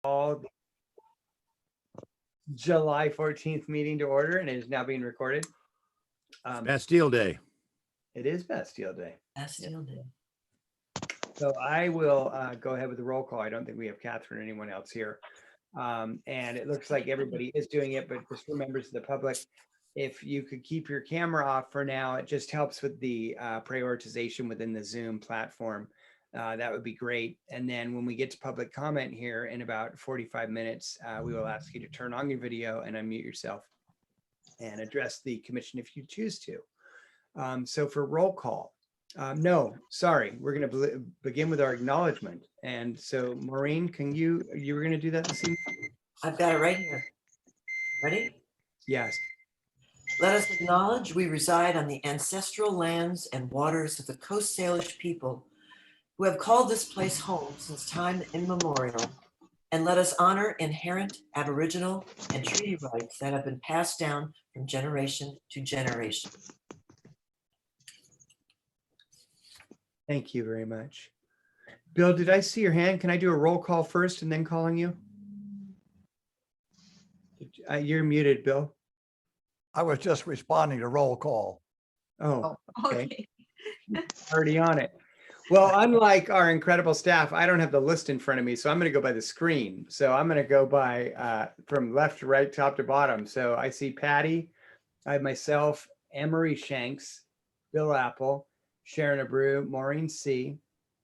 call July 14th meeting to order, and it is now being recorded. Bastille Day. It is Bastille Day. Bastille Day. So I will go ahead with the roll call. I don't think we have Catherine or anyone else here. And it looks like everybody is doing it, but just for members of the public, if you could keep your camera off for now, it just helps with the prioritization within the Zoom platform. That would be great. And then when we get to public comment here in about 45 minutes, we will ask you to turn on your video and unmute yourself and address the commission if you choose to. So for roll call, no, sorry, we're going to begin with our acknowledgement. And so Maureen, you were going to do that this evening? I've got it right here. Ready? Yes. Let us acknowledge we reside on the ancestral lands and waters of the Coast Salish people who have called this place home since time immemorial. And let us honor inherent Aboriginal and treaty rights that have been passed down from generation to generation. Thank you very much. Bill, did I see your hand? Can I do a roll call first and then calling you? You're muted, Bill. I was just responding to roll call. Oh, okay. Already on it. Well, unlike our incredible staff, I don't have the list in front of me, so I'm going to go by the screen. So I'm going to go by from left to right, top to bottom. So I see Patty, I have myself, Anne-Marie Shanks, Bill Apple, Sharon Abreu, Maureen C.,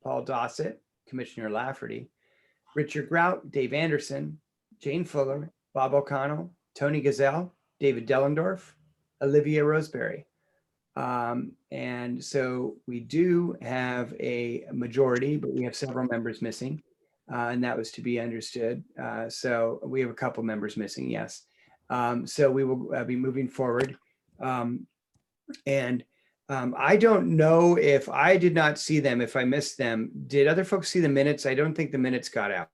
Paul Dossett, Commissioner Lafferty, Richard Grout, Dave Anderson, Jane Fuller, Bob O'Connell, Tony Gazelle, David Dellendorf, Olivia Roseberry. And so we do have a majority, but we have several members missing, and that was to be understood. So we have a couple members missing, yes. So we will be moving forward. I don't know if I did not see them, if I missed them. Did other folks see the minutes? I don't think the minutes got out.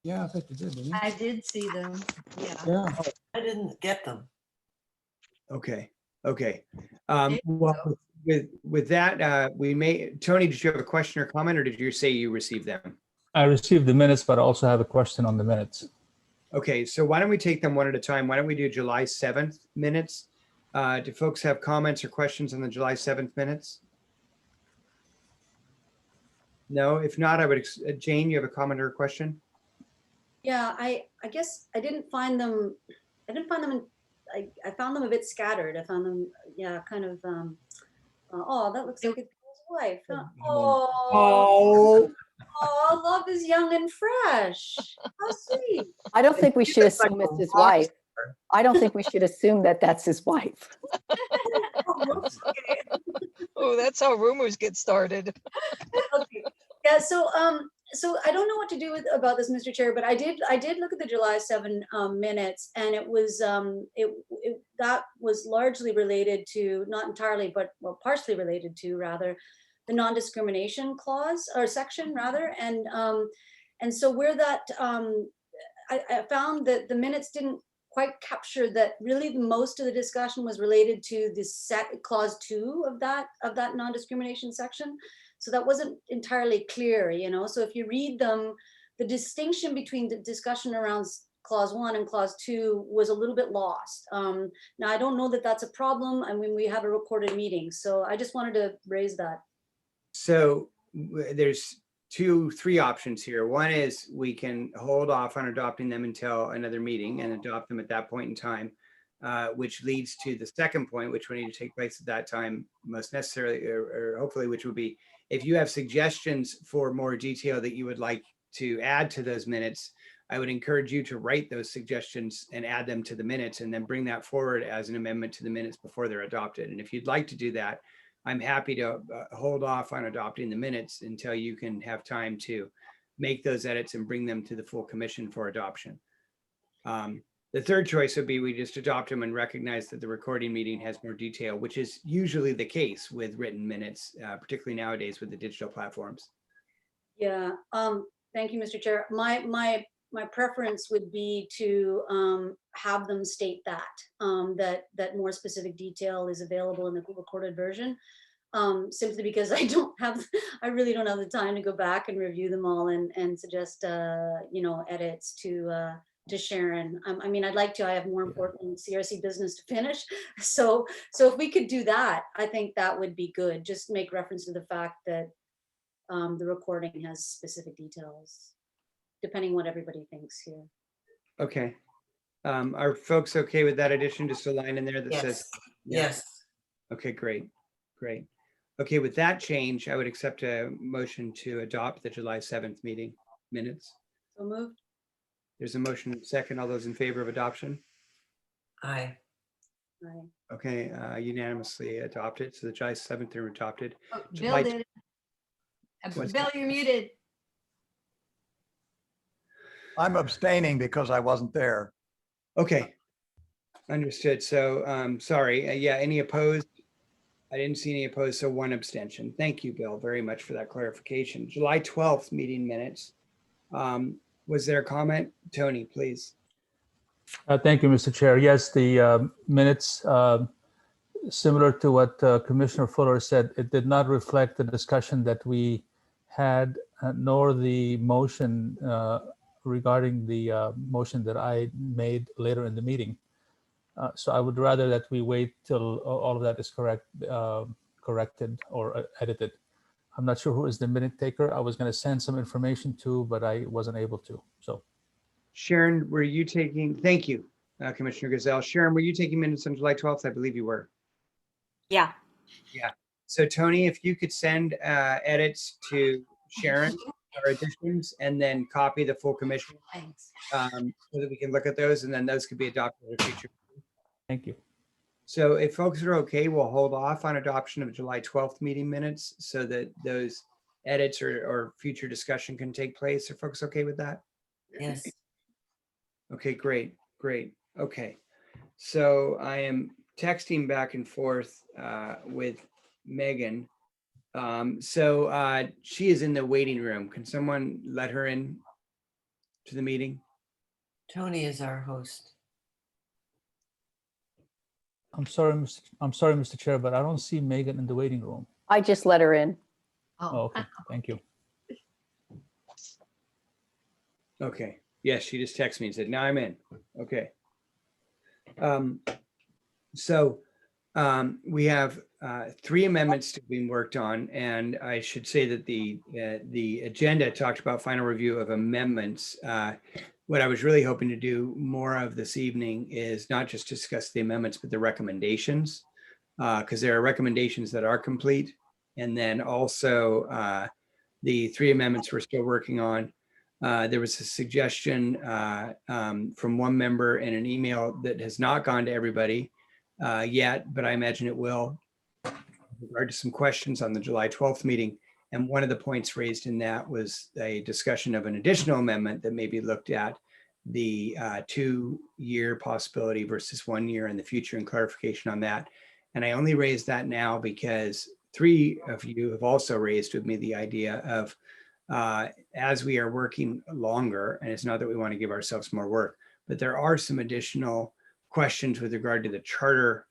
Yeah, I think you did, didn't you? I did see them. Yeah. Yeah. I didn't get them. Okay. Okay. Well, with that, we may, Tony, did you have a question or comment, or did you say you received them? I received the minutes, but I also have a question on the minutes. Okay, so why don't we take them one at a time? Why don't we do July 7th minutes? Do folks have comments or questions on the July 7th minutes? No, if not, I would, Jane, you have a comment or a question? Yeah, I guess I didn't find them. I found them a bit scattered. I found them, yeah, kind of. Oh, that looks like a girl's wife. Huh? Oh, love is young and fresh. How sweet. I don't think we should assume it's his wife. I don't think we should assume that that's his wife. Oh, that's how rumors get started. Okay. Yeah. So I don't know what to do about this, Mr. Chair, but I did look at the July 7 minutes, and it was that was largely related to, not entirely, but well, partially related to rather, the non-discrimination clause or section rather, and so where that I found that the minutes didn't quite capture that really most of the discussion was related to this clause 2 of that non-discrimination section. So that wasn't entirely clear, you know. So if you read them, the distinction between the discussion around clause 1 and clause 2 was a little bit lost. Now I don't know that that's a problem. I mean, we have a recorded meeting, so I just wanted to raise that. So there's three options here. One is we can hold off on adopting them until another meeting and adopt them at that point in time, which leads to the second point, which will need to take place at that time, most necessarily, or hopefully, which would be, if you have suggestions for more detail that you would like to add to those minutes, I would encourage you to write those suggestions and add them to the minutes and then bring that forward as an amendment to the minutes before they're adopted. And if you'd like to do that, I'm happy to hold off on adopting the minutes until you can have time to make those edits and bring them to the full commission for adoption. The third choice would be we just adopt them and recognize that the recording meeting has more detail, which is usually the case with written minutes, particularly nowadays with the digital platforms. Yeah, thank you, Mr. Chair. My preference would be to have them state that more specific detail is available in the recorded version. simply because I really don't have the time to go back and review them all and suggest, edits to Sharon. I mean, I'd like to, I have more important CRC business to finish. So if we could do that, I think that would be good. Just make reference to the fact that the recording has specific details, depending what everybody thinks here. Okay. Are folks okay with that addition? Just a line in there that says? Yes, yes. Okay, great, great. Okay, with that change, I would accept a motion to adopt the July 7th meeting minutes. So moved. There's a motion and a second. All those in favor of adoption? Aye. Right. Okay, unanimously adopted. So the July 7th are adopted. Oh, July- Bill did. What's Bill, that? you're muted. I'm abstaining because I wasn't there. Okay, understood. So, sorry. Yeah, any opposed? I didn't see any opposed, so one abstention. Thank you, Bill, very much for that clarification. July 12th meeting minutes. Was there a comment? Tony, please. Thank you, Mr. Chair. Yes, the minutes, similar to what Commissioner Fuller said, it did not reflect the discussion that we had, nor the motion regarding the motion that I made later in the meeting. So I would rather that we wait till all of that is corrected or edited. I'm not sure who is the minute taker. I was going to send some information to, but I wasn't able to. So Sharon, were you taking, thank you, Commissioner Gazelle. Sharon, were you taking minutes on July 12th? I believe you were. Yeah. So Tony, if you could send edits to Sharon or additions and then copy the full commission Thanks. so that we can look at those and then those could be adopted in the future. thank you. So if folks are okay, we'll hold off on adoption of July 12th meeting minutes so that those edits or future discussion can take place. Are folks okay with that? Yes. Okay, great, great. Okay. So I am texting back and forth with Megan. So she is in the waiting room. Can someone let her in to the meeting? Tony is our host. I'm sorry, Mr. Chair, but I don't see Megan in the waiting room. I just let her in. Oh, okay. Thank you. Okay. Yes, she just texted me and said, now I'm in. Okay. So we have 3 amendments to be worked on, and I should say that the agenda talked about final review of amendments. What I was really hoping to do more of this evening is not just discuss the amendments, but the recommendations, because there are recommendations that are complete. And then also the 3 amendments we're still working on. There was a suggestion from one member in an email that has not gone to everybody yet, but I imagine it will, with regard to some questions on the July 12th meeting. And one of the points raised in that was a discussion of an additional amendment that may be looked at, the 2-year possibility versus 1 year in the future, and clarification on that. And I only raised that now because 3 of you have also raised with me the idea of as we are working longer, and it's not that we want to give ourselves more work, but there are some additional questions with regard to the charter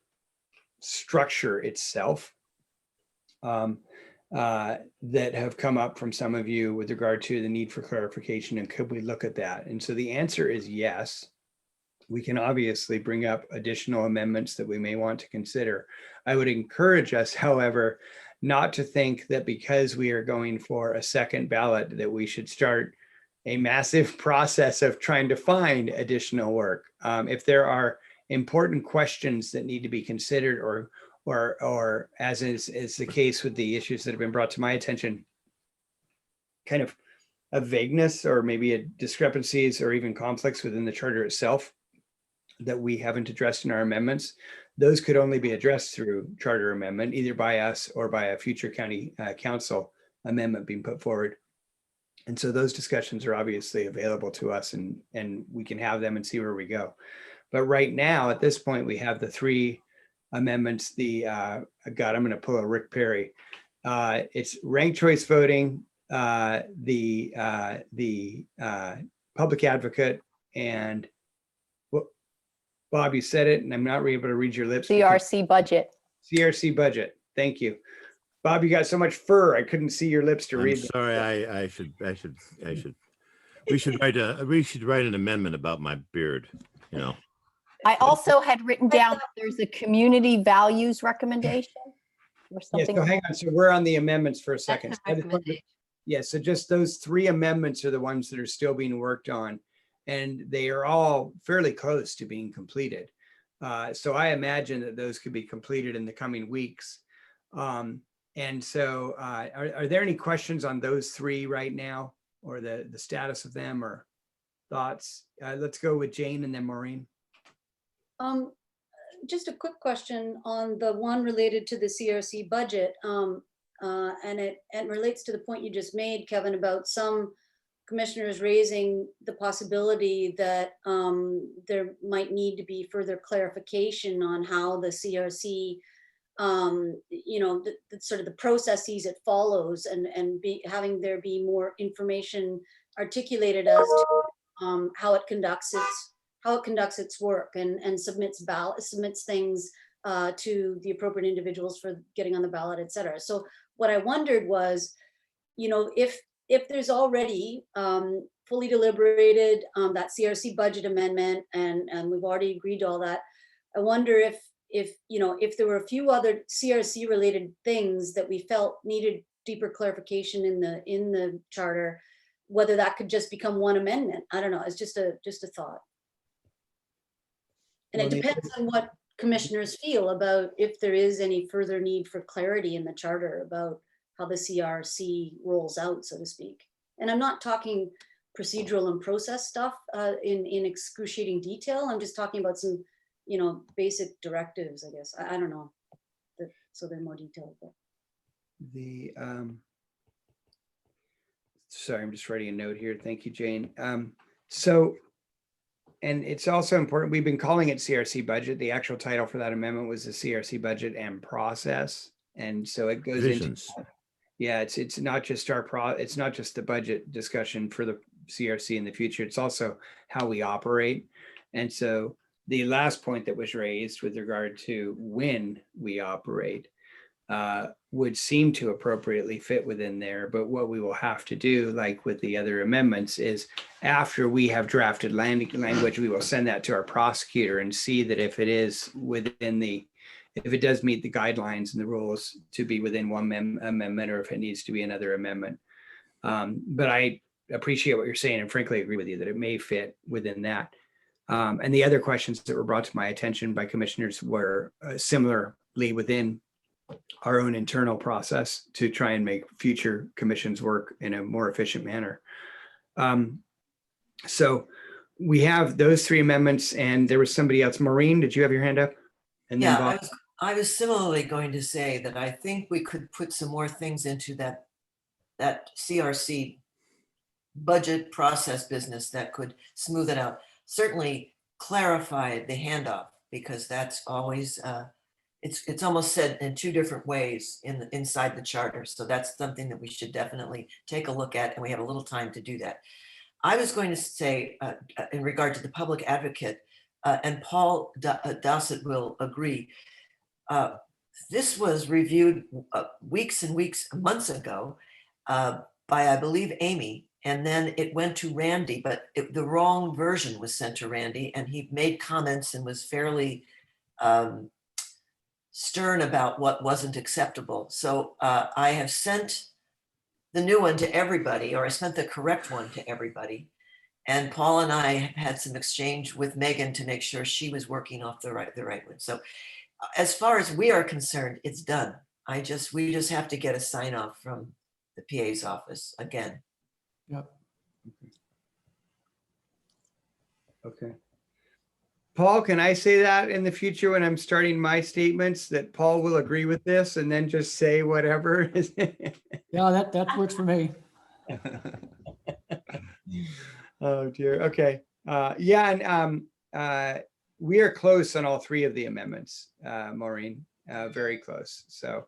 structure itself that have come up from some of you with regard to the need for clarification, and could we look at that? And so the answer is yes. We can obviously bring up additional amendments that we may want to consider. I would encourage us, however, not to think that because we are going for a second ballot that we should start a massive process of trying to find additional work. If there are important questions that need to be considered, or as is the case with the issues that have been brought to my attention, kind of a vagueness or maybe a discrepancies or even conflicts within the charter itself that we haven't addressed in our amendments, those could only be addressed through charter amendment, either by us or by a future county council amendment being put forward. And so those discussions are obviously available to us, and we can have them and see where we go. But right now, at this point, we have the 3 amendments. I'm going to pull a Rick Perry. It's ranked choice voting, the public advocate, and Bob, you said it, and I'm not able to read your lips. CRC budget. CRC budget. Thank you. Bob, you got so much fur, I couldn't see your lips to I'm read. them. sorry, I should, we should write an amendment about my beard, you know. I also had written down that there's a community values recommendation or Yeah, something. so hang on. So we're on the amendments for a That's second. a So I just wanted to- recommendation. Yeah, so just those 3 amendments are the ones that are still being worked on. And they are all fairly close to being completed. So I imagine that those could be completed in the coming weeks. And so are there any questions on those 3 right now, or the status of them, or thoughts? Let's go with Jane and then Maureen. Just a quick question on the one related to the CRC budget. And it relates to the point you just made, Kevin, about some commissioners raising the possibility that there might need to be further clarification on how the CRC, the sort of the processes it follows, and having there be more information articulated as to how it conducts its work and submits things to the appropriate individuals for getting on the ballot, et cetera. So what I wondered was, if there's already fully deliberated that CRC budget amendment, and we've already agreed to all that, I wonder if there were a few other CRC related things that we felt needed deeper clarification in the charter, whether that could just become one amendment. I don't know. It's just a thought. And it Maureen? depends on what commissioners feel about if there is any further need for clarity in the charter about how the CRC rolls out, so to speak. And I'm not talking procedural and process stuff in excruciating detail. I'm just talking about some, basic directives, I guess. I don't know. So they're more detailed. But. Sorry, I'm just writing a note here. Thank you, Jane. And it's also important, we've been calling it CRC budget. The actual title for that amendment was the CRC budget and process. And so it goes Visions. into, yeah, it's not just it's not just the budget discussion for the CRC in the future. It's also how we operate. And so the last point that was raised with regard to when we operate would seem to appropriately fit within there. But what we will have to do, like with the other amendments, is after we have drafted language, we will send that to our prosecutor and see that if it is within if it does meet the guidelines and the rules to be within one amendment, or if it needs to be another amendment. But I appreciate what you're saying, and frankly agree with you that it may fit within that. And the other questions that were brought to my attention by commissioners were similarly within our own internal process to try and make future commissions work in a more efficient manner. So we have those 3 amendments, and there was somebody else. Maureen, did you have your hand up? And then Yeah, Bob. I was similarly going to say that I think we could put some more things into that CRC budget process business that could smooth it out. Certainly clarify the handoff, because that's always it's almost said in 2 different ways inside the charter. So that's something that we should definitely take a look at, and we have a little time to do that. I was going to say in regard to the public advocate, and Paul Dowsett will agree, this was reviewed weeks and weeks, months ago by, I believe, Amy, and then it went to Randy, but the wrong version was sent to Randy, and he made comments and was fairly stern about what wasn't acceptable. So I have sent the new one to everybody, or I sent the correct one to everybody. And Paul and I had some exchange with Megan to make sure she was working off the right one. So as far as we are concerned, it's done. We just have to get a sign off from the PA's office again. Yep. Okay. Paul, can I say that in the future when I'm starting my statements, that Paul will agree with this and then just say whatever? Yeah, that works for me. Oh dear. Okay. Yeah, and we are close on all 3 of the amendments, Maureen, very close. So,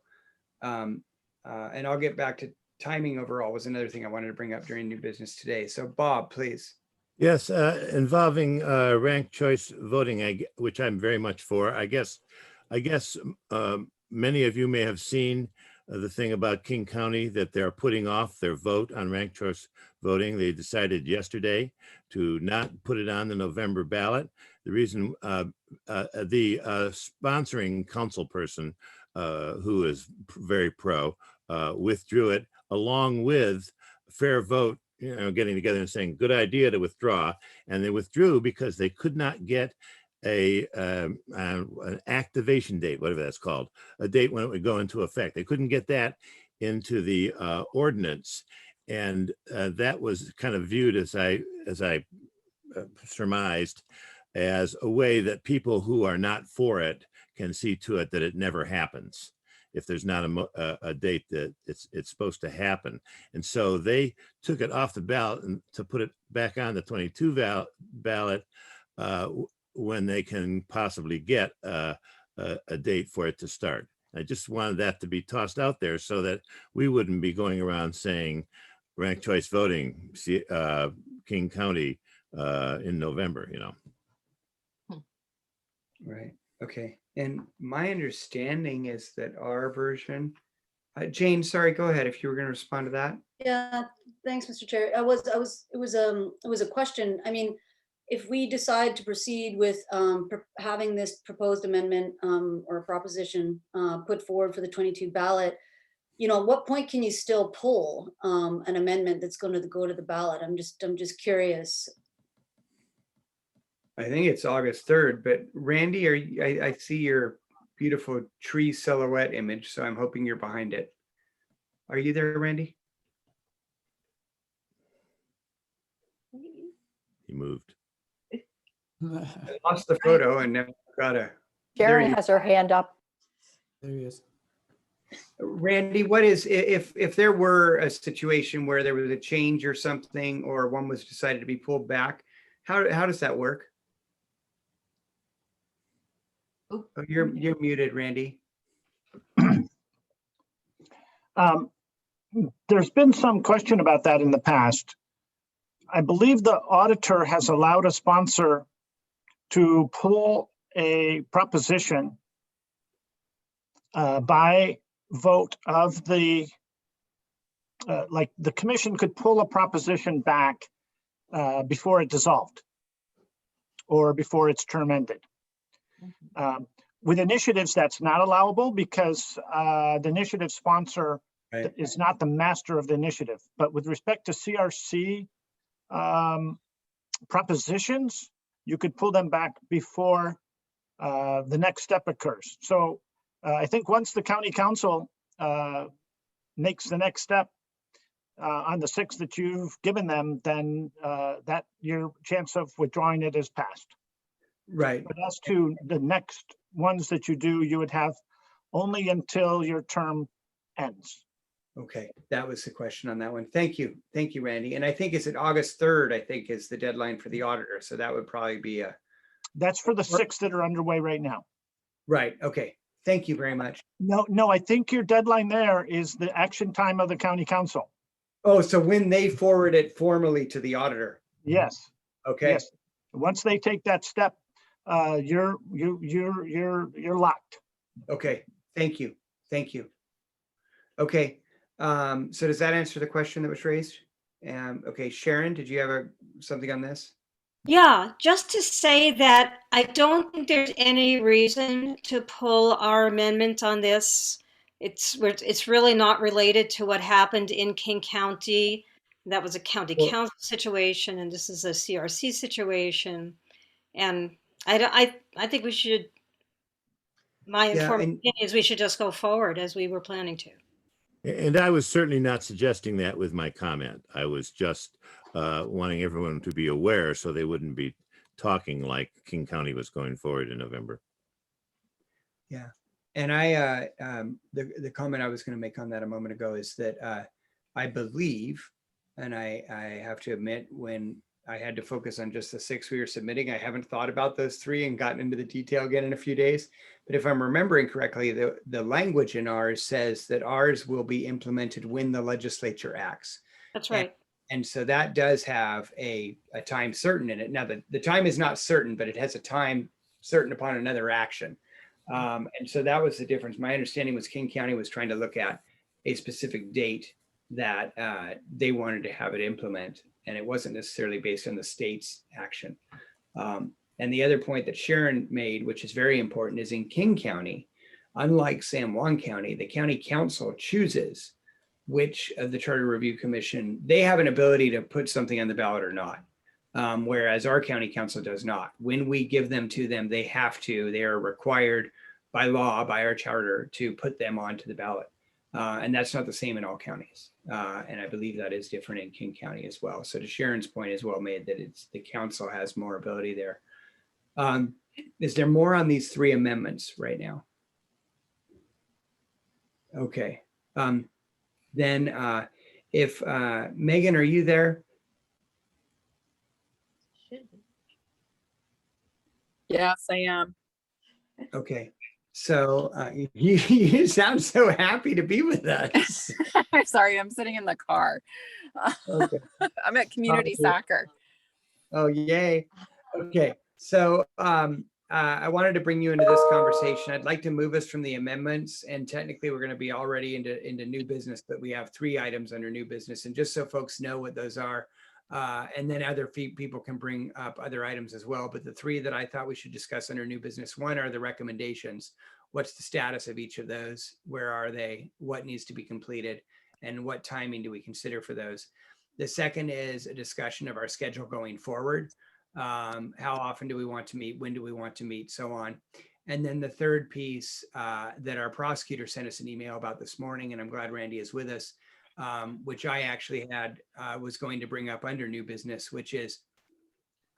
and I'll get back to timing overall was another thing I wanted to bring up during new business today. So Bob, please. Yes, involving ranked choice voting, which I'm very much for. I guess many of you may have seen the thing about King County that they're putting off their vote on ranked choice voting. They decided yesterday to not put it on the November ballot. The reason the sponsoring council person, who is very pro, withdrew it along with Fair Vote, getting together and saying, good idea to withdraw. And they withdrew because they could not get an activation date, whatever that's called, a date when it would go into effect. They couldn't get that into the ordinance. And that was kind of viewed, as I surmised, as a way that people who are not for it can see to it that it never happens if there's not a date that it's supposed to happen. And so they took it off the ballot and to put it back on the 22 ballot when they can possibly get a date for it to start. I just wanted that to be tossed out there so that we wouldn't be going around saying ranked choice voting, King County in November, Right. Okay. And my understanding is that our version, Jane, sorry, go ahead if you were going to respond to that. Yeah, thanks, Mr. Chair. It was a question. I mean, if we decide to proceed with having this proposed amendment or proposition put forward for the 22 ballot, at what point can you still pull an amendment that's going to go to the ballot? I'm just curious. I think it's August 3rd, but Randy, I see your beautiful tree silhouette image, so I'm hoping you're behind it. Are you there, Randy? He moved. I lost the photo and now I've got a. Sharon has her hand up. There he is. Randy, what is, if there were a situation where there was a change or something, or one was decided to be pulled back, how does that work? Oh, you're muted, Randy. There's been some question about that in the past. I believe the auditor has allowed a sponsor to pull a proposition by vote of the, like the commission could pull a proposition back before it dissolved or before its term ended. With initiatives, that's not allowable because the initiative sponsor is not the master of the initiative. But with respect to CRC propositions, you could pull them back before the next step occurs. So I think once the county council makes the next step on the 6 that you've given them, then that your chance of withdrawing it is passed. Right. But as to the next ones that you do, you would have only until your term ends. Okay, that was the question on that one. Thank you, Randy. And I think it's August 3rd, I think is the deadline for the auditor. So that would probably be a. That's for the 6 that are underway right now. Right, okay. Thank you very much. No, I think your deadline there is the action time of the county council. Oh, so when they forward it formally to the auditor. Yes. Okay. Yes. Once they take that step, you're locked. Okay, thank you. Okay, so does that answer the question that was raised? Okay, Sharon, did you have something on this? Yeah, just to say that I don't think there's any reason to pull our amendment on this. It's really not related to what happened in King County. That was a county council situation, and this is a CRC situation. And I think we should. My informed opinion is we should just go forward as we were planning to. And I was certainly not suggesting that with my comment. I was just wanting everyone to be aware so they wouldn't be talking like King County was going forward in November. Yeah. And the comment I was going to make on that a moment ago is that I believe, and I have to admit, when I had to focus on just the 6 we were submitting, I haven't thought about those 3 and gotten into the detail again in a few days. But if I'm remembering correctly, the language in ours says that ours will be implemented when the legislature acts. That's right. And so that does have a time certain in it. Now, the time is not certain, but it has a time certain upon another action. And so that was the difference. My understanding was King County was trying to look at a specific date that they wanted to have it implement, and it wasn't necessarily based on the state's action. And the other point that Sharon made, which is very important, is in King County, unlike San Juan County, the county council chooses which of the Charter Review Commission, they have an ability to put something on the ballot or not. Whereas our county council does not. When we give them to them, they are required by law, by our charter, to put them onto the ballot. And that's not the same in all counties. And I believe that is different in King County as well. So to Sharon's point is well made, that it's the council has more ability there. Is there more on these three amendments right now? Okay. Then if Megan, are you there? Yes, I am. Okay. So you sound so happy to be with us. I'm sorry, I'm sitting in the car. Okay. I'm at community soccer. Oh, yay. Okay. So I wanted to bring you into this conversation. I'd like to move us from the amendments, and technically we're going to be already into new business, but we have 3 items under new business. And just so folks know what those are, and then other people can bring up other items as well. But the 3 that I thought we should discuss under new business, one are the recommendations. What's the status of each of those? Where are they? What needs to be completed? And what timing do we consider for those? The second is a discussion of our schedule going forward. How often do we want to meet? When do we want to meet? So on. And then the third piece that our prosecutor sent us an email about this morning, and I'm glad Randy is with us, which I actually was going to bring up under new business, which is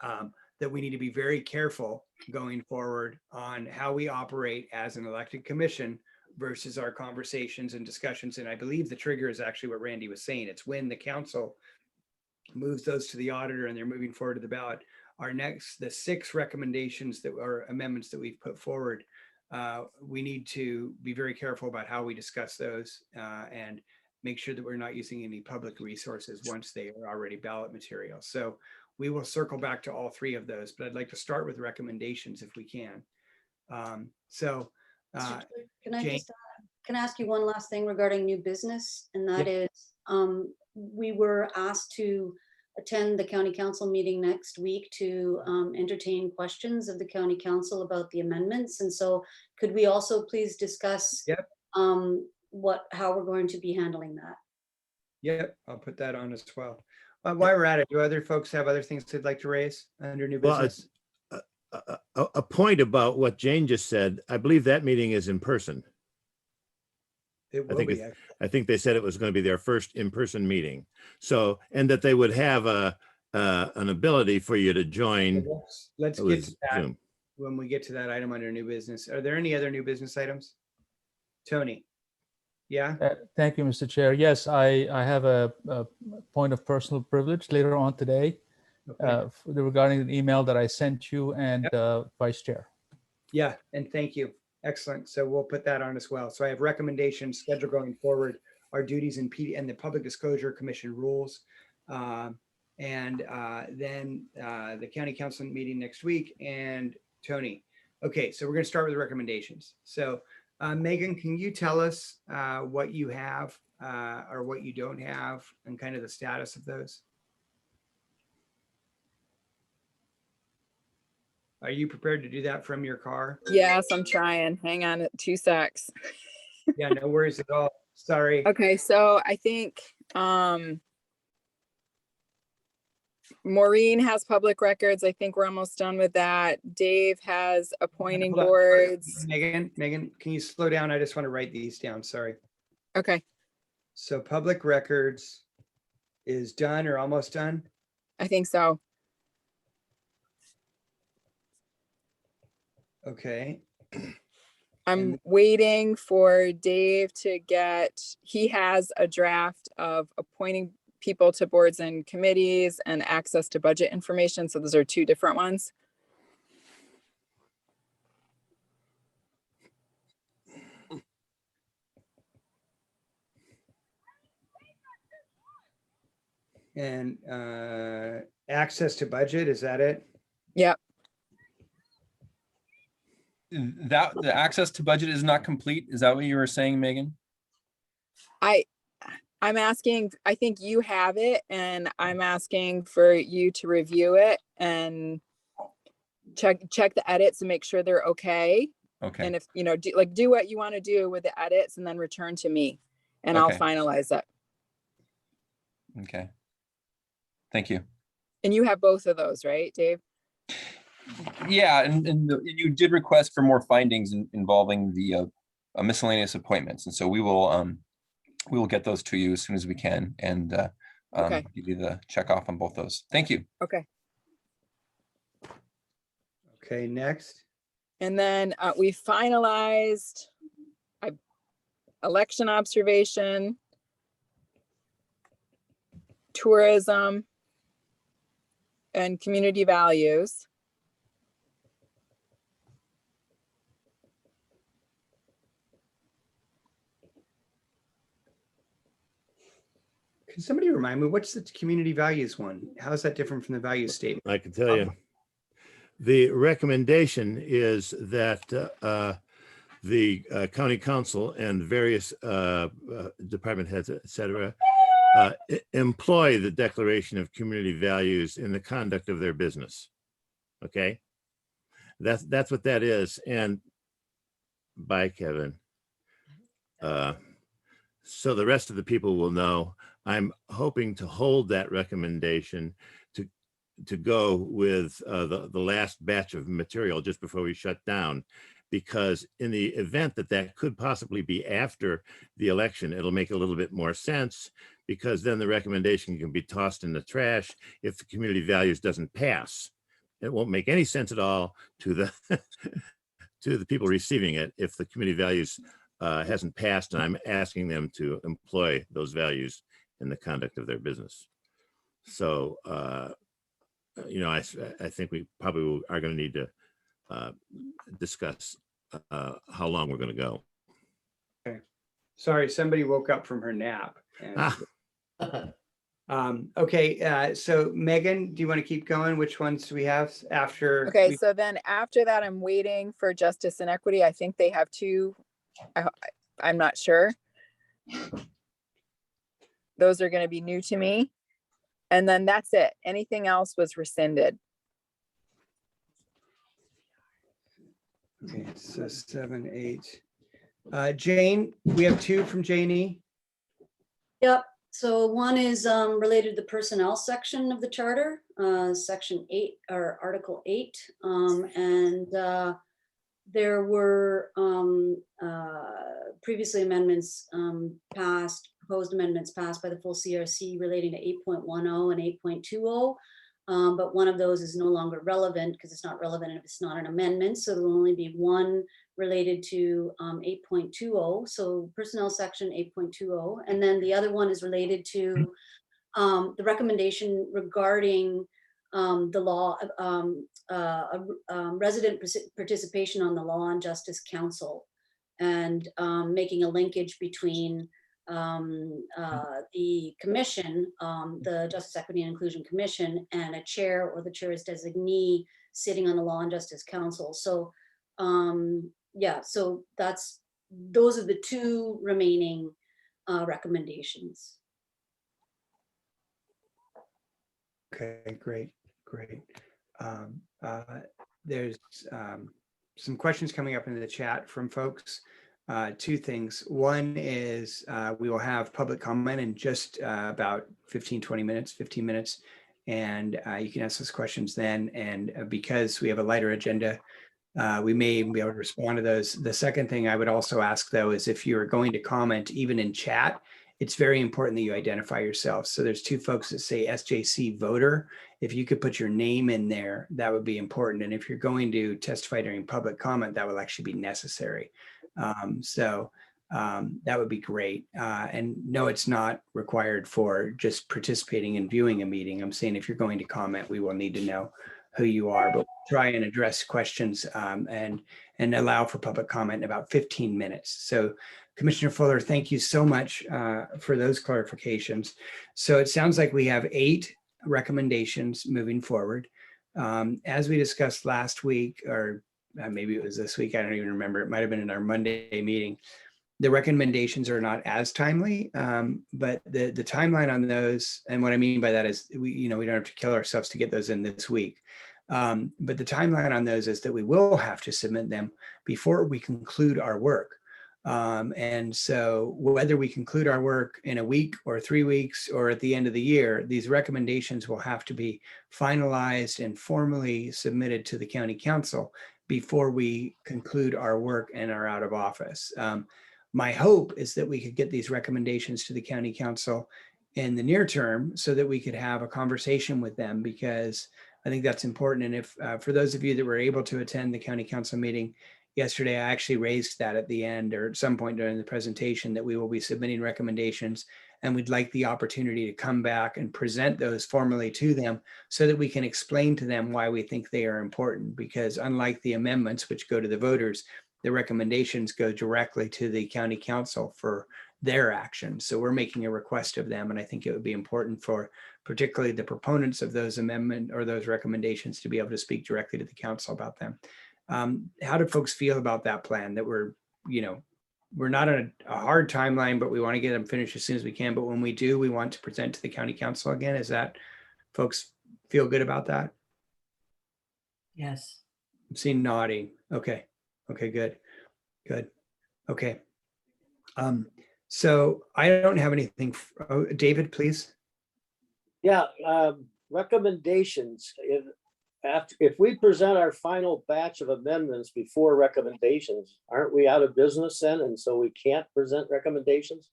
that we need to be very careful going forward on how we operate as an elected commission versus our conversations and discussions. And I believe the trigger is actually what Randy was saying. It's when the council moves those to the auditor and they're moving forward to the ballot. The 6 recommendations that are amendments that we've put forward, we need to be very careful about how we discuss those and make sure that we're not using any public resources once they are already ballot material. So we will circle back to all 3 of those, but I'd like to start with recommendations if we can. Can I Jane? just can I ask you one last thing regarding new business? And that is, we were asked to attend the county council meeting next week to entertain questions of the county council about the amendments. And so could we also please discuss how we're going to be handling that? Yep, I'll put that on as well. While we're at it, do other folks have other things they'd like to raise under new business? A point about what Jane just said, I believe that meeting is in person. It will be. I think they said it was going to be their first in-person meeting. So, and that they would have an ability for you to join. Let's get to that Zoom when we get to that item under new business. Are there any other new business items? Tony? Yeah. Thank you, Mr. Chair. Yes, I have a point of personal privilege later on today regarding an email that I sent you and Vice Chair. Yeah, and thank you. Excellent. So we'll put that on as well. So I have recommendations, schedule going forward, our duties and the Public Disclosure Commission rules, and then the County Council meeting next week, and Tony. Okay, so we're going to start with the recommendations. So Megan, can you tell us what you have or what you don't have and kind of the status of those? Are you prepared to do that from your car? Yes, I'm trying. Hang on 2 secs. Yeah, no worries at all. Sorry. Okay, so I think Maureen has public records. I think we're almost done with that. Dave has appointing boards. Megan, can you slow down? I just want to write these down. Sorry. Okay. So public records is done or almost done? I think so. Okay. I'm waiting for Dave to he has a draft of appointing people to boards and committees and access to budget information. So those are 2 different ones. And access to budget, is that it? Yep. The access to budget is not complete. Is that what you were saying, Megan? I'm asking, I think you have it, and I'm asking for you to review it and check the edits and make sure they're okay. Okay. And if, do what you want to do with the edits and then return to me and I'll Okay. finalize it. Okay. Thank you. And you have both of those, right, Dave? Yeah, and you did request for more findings involving the miscellaneous appointments, and so we will get those to you as soon as we can, and Okay. give you the check off on both those. Thank you. Okay. Okay, next. And then we finalized election observation, tourism, and community values. Can somebody remind me, what's the community values one? How is that different from the value statement? I can tell you. The recommendation is that the county council and various department heads, et cetera, employ the declaration of community values in the conduct of their business. Okay, that's what that is. And bye, Kevin. So the rest of the people will know. I'm hoping to hold that recommendation to go with the last batch of material just before we shut down, because in the event that could possibly be after the election, it'll make a little bit more sense, because then the recommendation can be tossed in the trash if the community values doesn't pass. It won't make any sense at all to the to the people receiving it if the community values hasn't passed, and I'm asking them to employ those values in the conduct of their business. So I think we probably are going to need to discuss how long we're going to go. Okay. Sorry, somebody woke up from her nap. Okay, so Megan, do you want to keep going? Which ones do we have after? Okay, so then after that, I'm waiting for justice and equity. I think they have two. I'm not sure. Those are going to be new to me. And then that's it. Anything else was rescinded. Okay, so 7, 8. Jane, we have two from Janie. Yep. So one is related to the personnel section of the charter, section 8 or article 8. And there were previously amendments passed, proposed amendments passed by the full CRC relating to 8.10 and 8.20. But one of those is no longer relevant because it's not relevant if it's not an amendment. So there will only be one related to 8.20, so personnel section 8.20. And then the other one is related to the recommendation regarding the law, resident participation on the Law and Justice Council, and making a linkage between the commission, the Justice, Equity, and Inclusion Commission, and a chair or the chair's designee sitting on the Law and Justice Council. So yeah, so those are the two remaining recommendations. Okay, great. There's some questions coming up in the chat from folks. Two things. One is we will have public comment in just about 15 minutes, and you can ask us questions then. And because we have a lighter agenda, we may be able to respond to those. The second thing I would also ask, though, is if you're going to comment, even in chat, it's very important that you identify yourself. So there's two folks that say SJC voter. If you could put your name in there, that would be important. And if you're going to testify during public comment, that will actually be necessary. So that would be great. And no, it's not required for just participating and viewing a meeting. I'm saying if you're going to comment, we will need to know who you are, but we'll try and address questions and allow for public comment in about 15 minutes. So Commissioner Fuller, thank you so much for those clarifications. So it sounds like we have 8 recommendations moving forward. As we discussed last week, or maybe it was this week, I don't even remember, it might've been in our Monday meeting. The recommendations are not as timely, but the timeline on those, and what I mean by that is we don't have to kill ourselves to get those in this week. But the timeline on those is that we will have to submit them before we conclude our work. And so whether we conclude our work in a week or 3 weeks or at the end of the year, these recommendations will have to be finalized and formally submitted to the county council before we conclude our work and are out of office. My hope is that we could get these recommendations to the county council in the near term so that we could have a conversation with them, because I think that's important. And if for those of you that were able to attend the county council meeting yesterday, I actually raised that at the end or at some point during the presentation that we will be submitting recommendations, and we'd like the opportunity to come back and present those formally to them so that we can explain to them why we think they are important. Because unlike the amendments, which go to the voters, the recommendations go directly to the county council for their action. So we're making a request of them. And I think it would be important for particularly the proponents of those amendment or those recommendations to be able to speak directly to the council about them. How do folks feel about that plan, that we're not on a hard timeline, but we want to get them finished as soon as we can. But when we do, we want to present to the county council again. Is that folks feel good about that? Yes. I'm seeing nodding. Okay. Okay, good. Good. Okay. So I don't have anything. David, please. Yeah, recommendations. If we present our final batch of amendments before recommendations, aren't we out of business then? And so we can't present recommendations?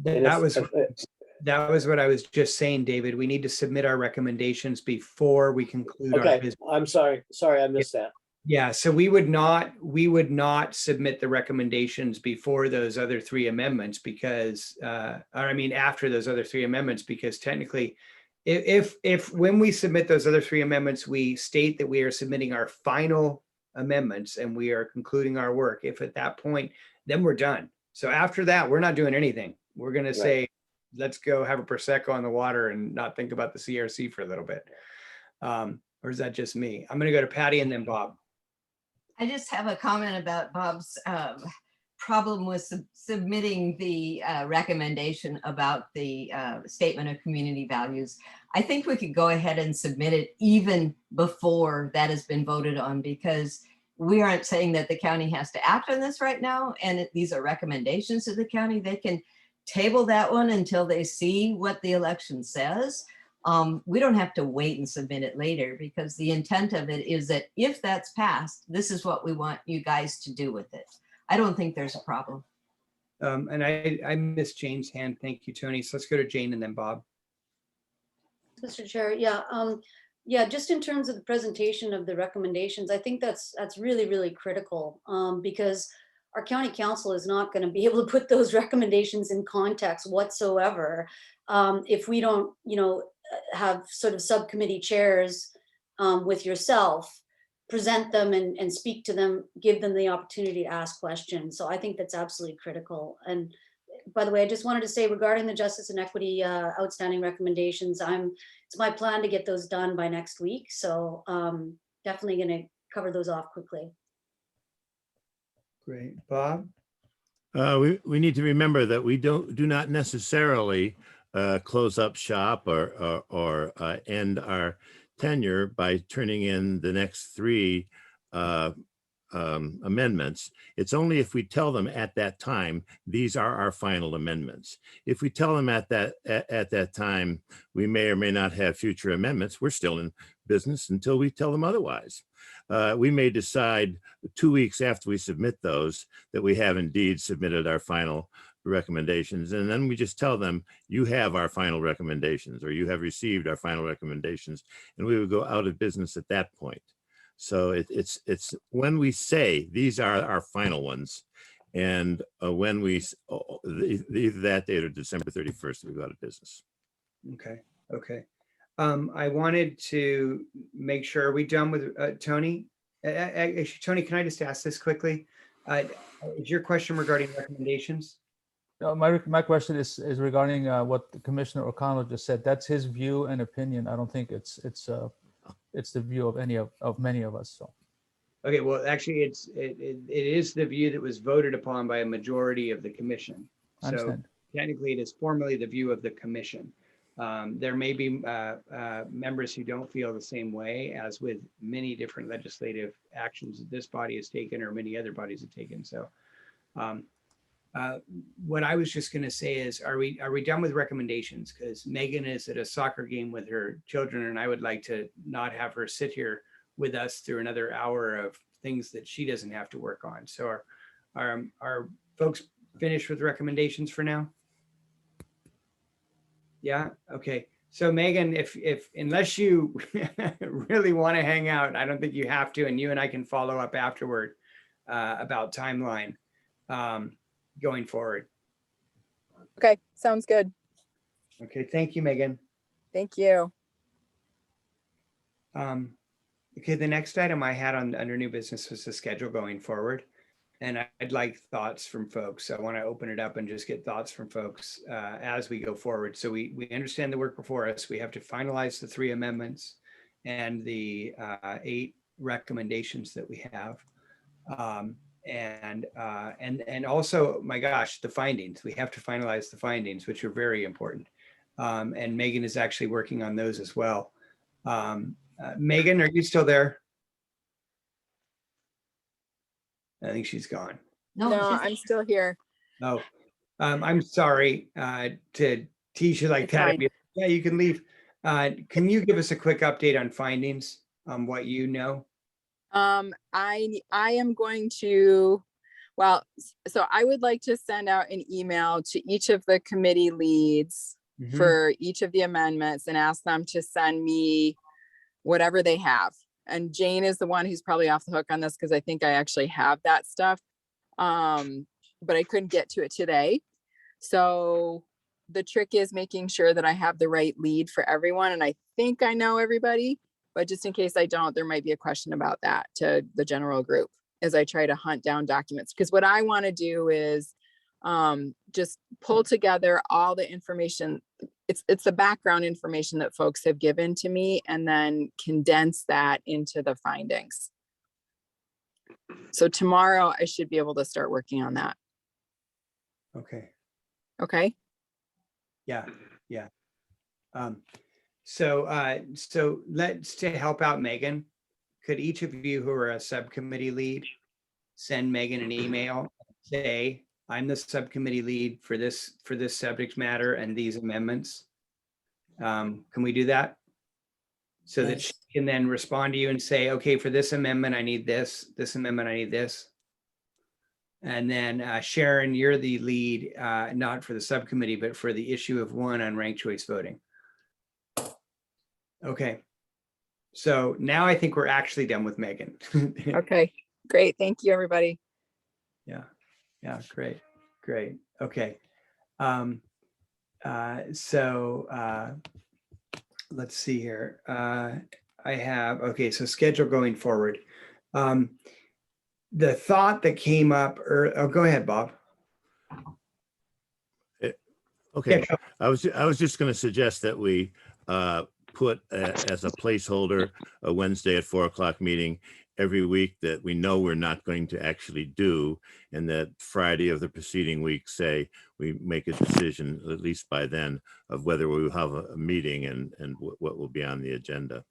That was what I was just saying, David. We need to submit our recommendations before we conclude our Okay, business. I'm sorry. I missed that. Yeah, so we would not submit the recommendations before those other 3 amendments because, after those other 3 amendments, because technically, if when we submit those other 3 amendments, we state that we are submitting our final amendments and we are concluding our work, if at that point, then we're done. So after that, we're not doing anything. We're going to say, let's go have a Prosecco on the water and not think about the CRC for a little bit. Or is that just me? I'm going to go to Patty and then Bob. I just have a comment about Bob's problem with submitting the recommendation about the statement of community values. I think we could go ahead and submit it even before that has been voted on, because we aren't saying that the county has to act on this right now. And these are recommendations to the county. They can table that one until they see what the election says. We don't have to wait and submit it later, because the intent of it is that if that's passed, this is what we want you guys to do with it. I don't think there's a problem. And I missed Jane's hand. Thank you, Tony. So let's go to Jane and then Bob. Mr. Chair, just in terms of the presentation of the recommendations, I think that's really, really critical, because our county council is not going to be able to put those recommendations in context whatsoever if we don't, have sort of subcommittee chairs with yourself, present them and speak to them, give them the opportunity to ask questions. So I think that's absolutely critical. And by the way, I just wanted to say regarding the justice and equity outstanding recommendations, it's my plan to get those done by next week. So definitely going to cover those off quickly. Great. Bob? We need to remember that we do not necessarily close up shop or end our tenure by turning in the next 3 amendments. It's only if we tell them at that time, these are our final amendments. If we tell them at that time, we may or may not have future amendments, we're still in business until we tell them otherwise. We may decide 2 weeks after we submit those that we have indeed submitted our final recommendations, and then we just tell them, you have our final recommendations, or you have received our final recommendations, and we would go out of business at that point. So it's when we say these are our final ones, and when we either that date or December 31st, we go out of business. Okay. I wanted to make sure, are we done with Tony? Actually, Tony, can I just ask this quickly? Is your question regarding recommendations? No, my question is regarding what Commissioner O'Connell just said. That's his view and opinion. I don't think it's the view of many of us. So Okay, well, actually, it is the view that was voted upon by a majority of the commission. I So understand. technically, it is formally the view of the commission. There may be members who don't feel the same way, as with many different legislative actions that this body has taken or many other bodies have taken. So what I was just going to say is, are we done with recommendations? Because Megan is at a soccer game with her children, and I would like to not have her sit here with us through another hour of things that she doesn't have to work on. So are folks finished with recommendations for now? Yeah, okay. So Megan, if unless you really want to hang out, I don't think you have to, and you and I can follow up afterward about timeline going forward. Okay, sounds good. Okay, thank you, Megan. Thank you. Okay, the next item I had under new business was the schedule going forward. And I'd like thoughts from folks. I want to open it up and just get thoughts from folks as we go forward. So we understand the work before us. We have to finalize the 3 amendments and the 8 recommendations that we have. And also, my gosh, the findings. We have to finalize the findings, which are very important. And Megan is actually working on those as well. Megan, are you still there? I think she's gone. No, I'm still here. Oh, I'm sorry to tease you like It's that. fine. Yeah, you can leave. Can you give us a quick update on findings, what you know? I am going to, well, so I would like to send out an email to each of the committee leads Mhm. for each of the amendments and ask them to send me whatever they have. And Jane is the one who's probably off the hook on this because I think I actually have that stuff. But I couldn't get to it today. So the trick is making sure that I have the right lead for everyone. And I think I know everybody, but just in case I don't, there might be a question about that to the general group as I try to hunt down documents. Because what I want to do is just pull together all the information. It's the background information that folks have given to me and then condense that into the findings. So tomorrow I should be able to start working on that. Okay. Okay. Yeah. Yeah. So let's to help out Megan. Could each of you who are a subcommittee lead send Megan an email, say, I'm the subcommittee lead for this subject matter and these amendments. Can we do that? So that she can then respond to you and say, okay, for this amendment, I need this amendment, I need this. And then Sharon, you're the lead, not for the subcommittee, but for the issue of 1 on ranked choice voting. Okay. So now I think we're actually done with Megan. Okay, great. Thank you, everybody. Yeah. Yeah. Great. Great. Okay. Let's see here. I have, okay, so schedule going forward. The thought that came up, oh, go ahead, Bob. Okay, Yeah. I was just going to suggest that we put as a placeholder a Wednesday at 4 o'clock meeting every week that we know we're not going to actually do, and that Friday of the preceding week, say, we make a decision, at least by then, of whether we will have a meeting and what will be on the agenda.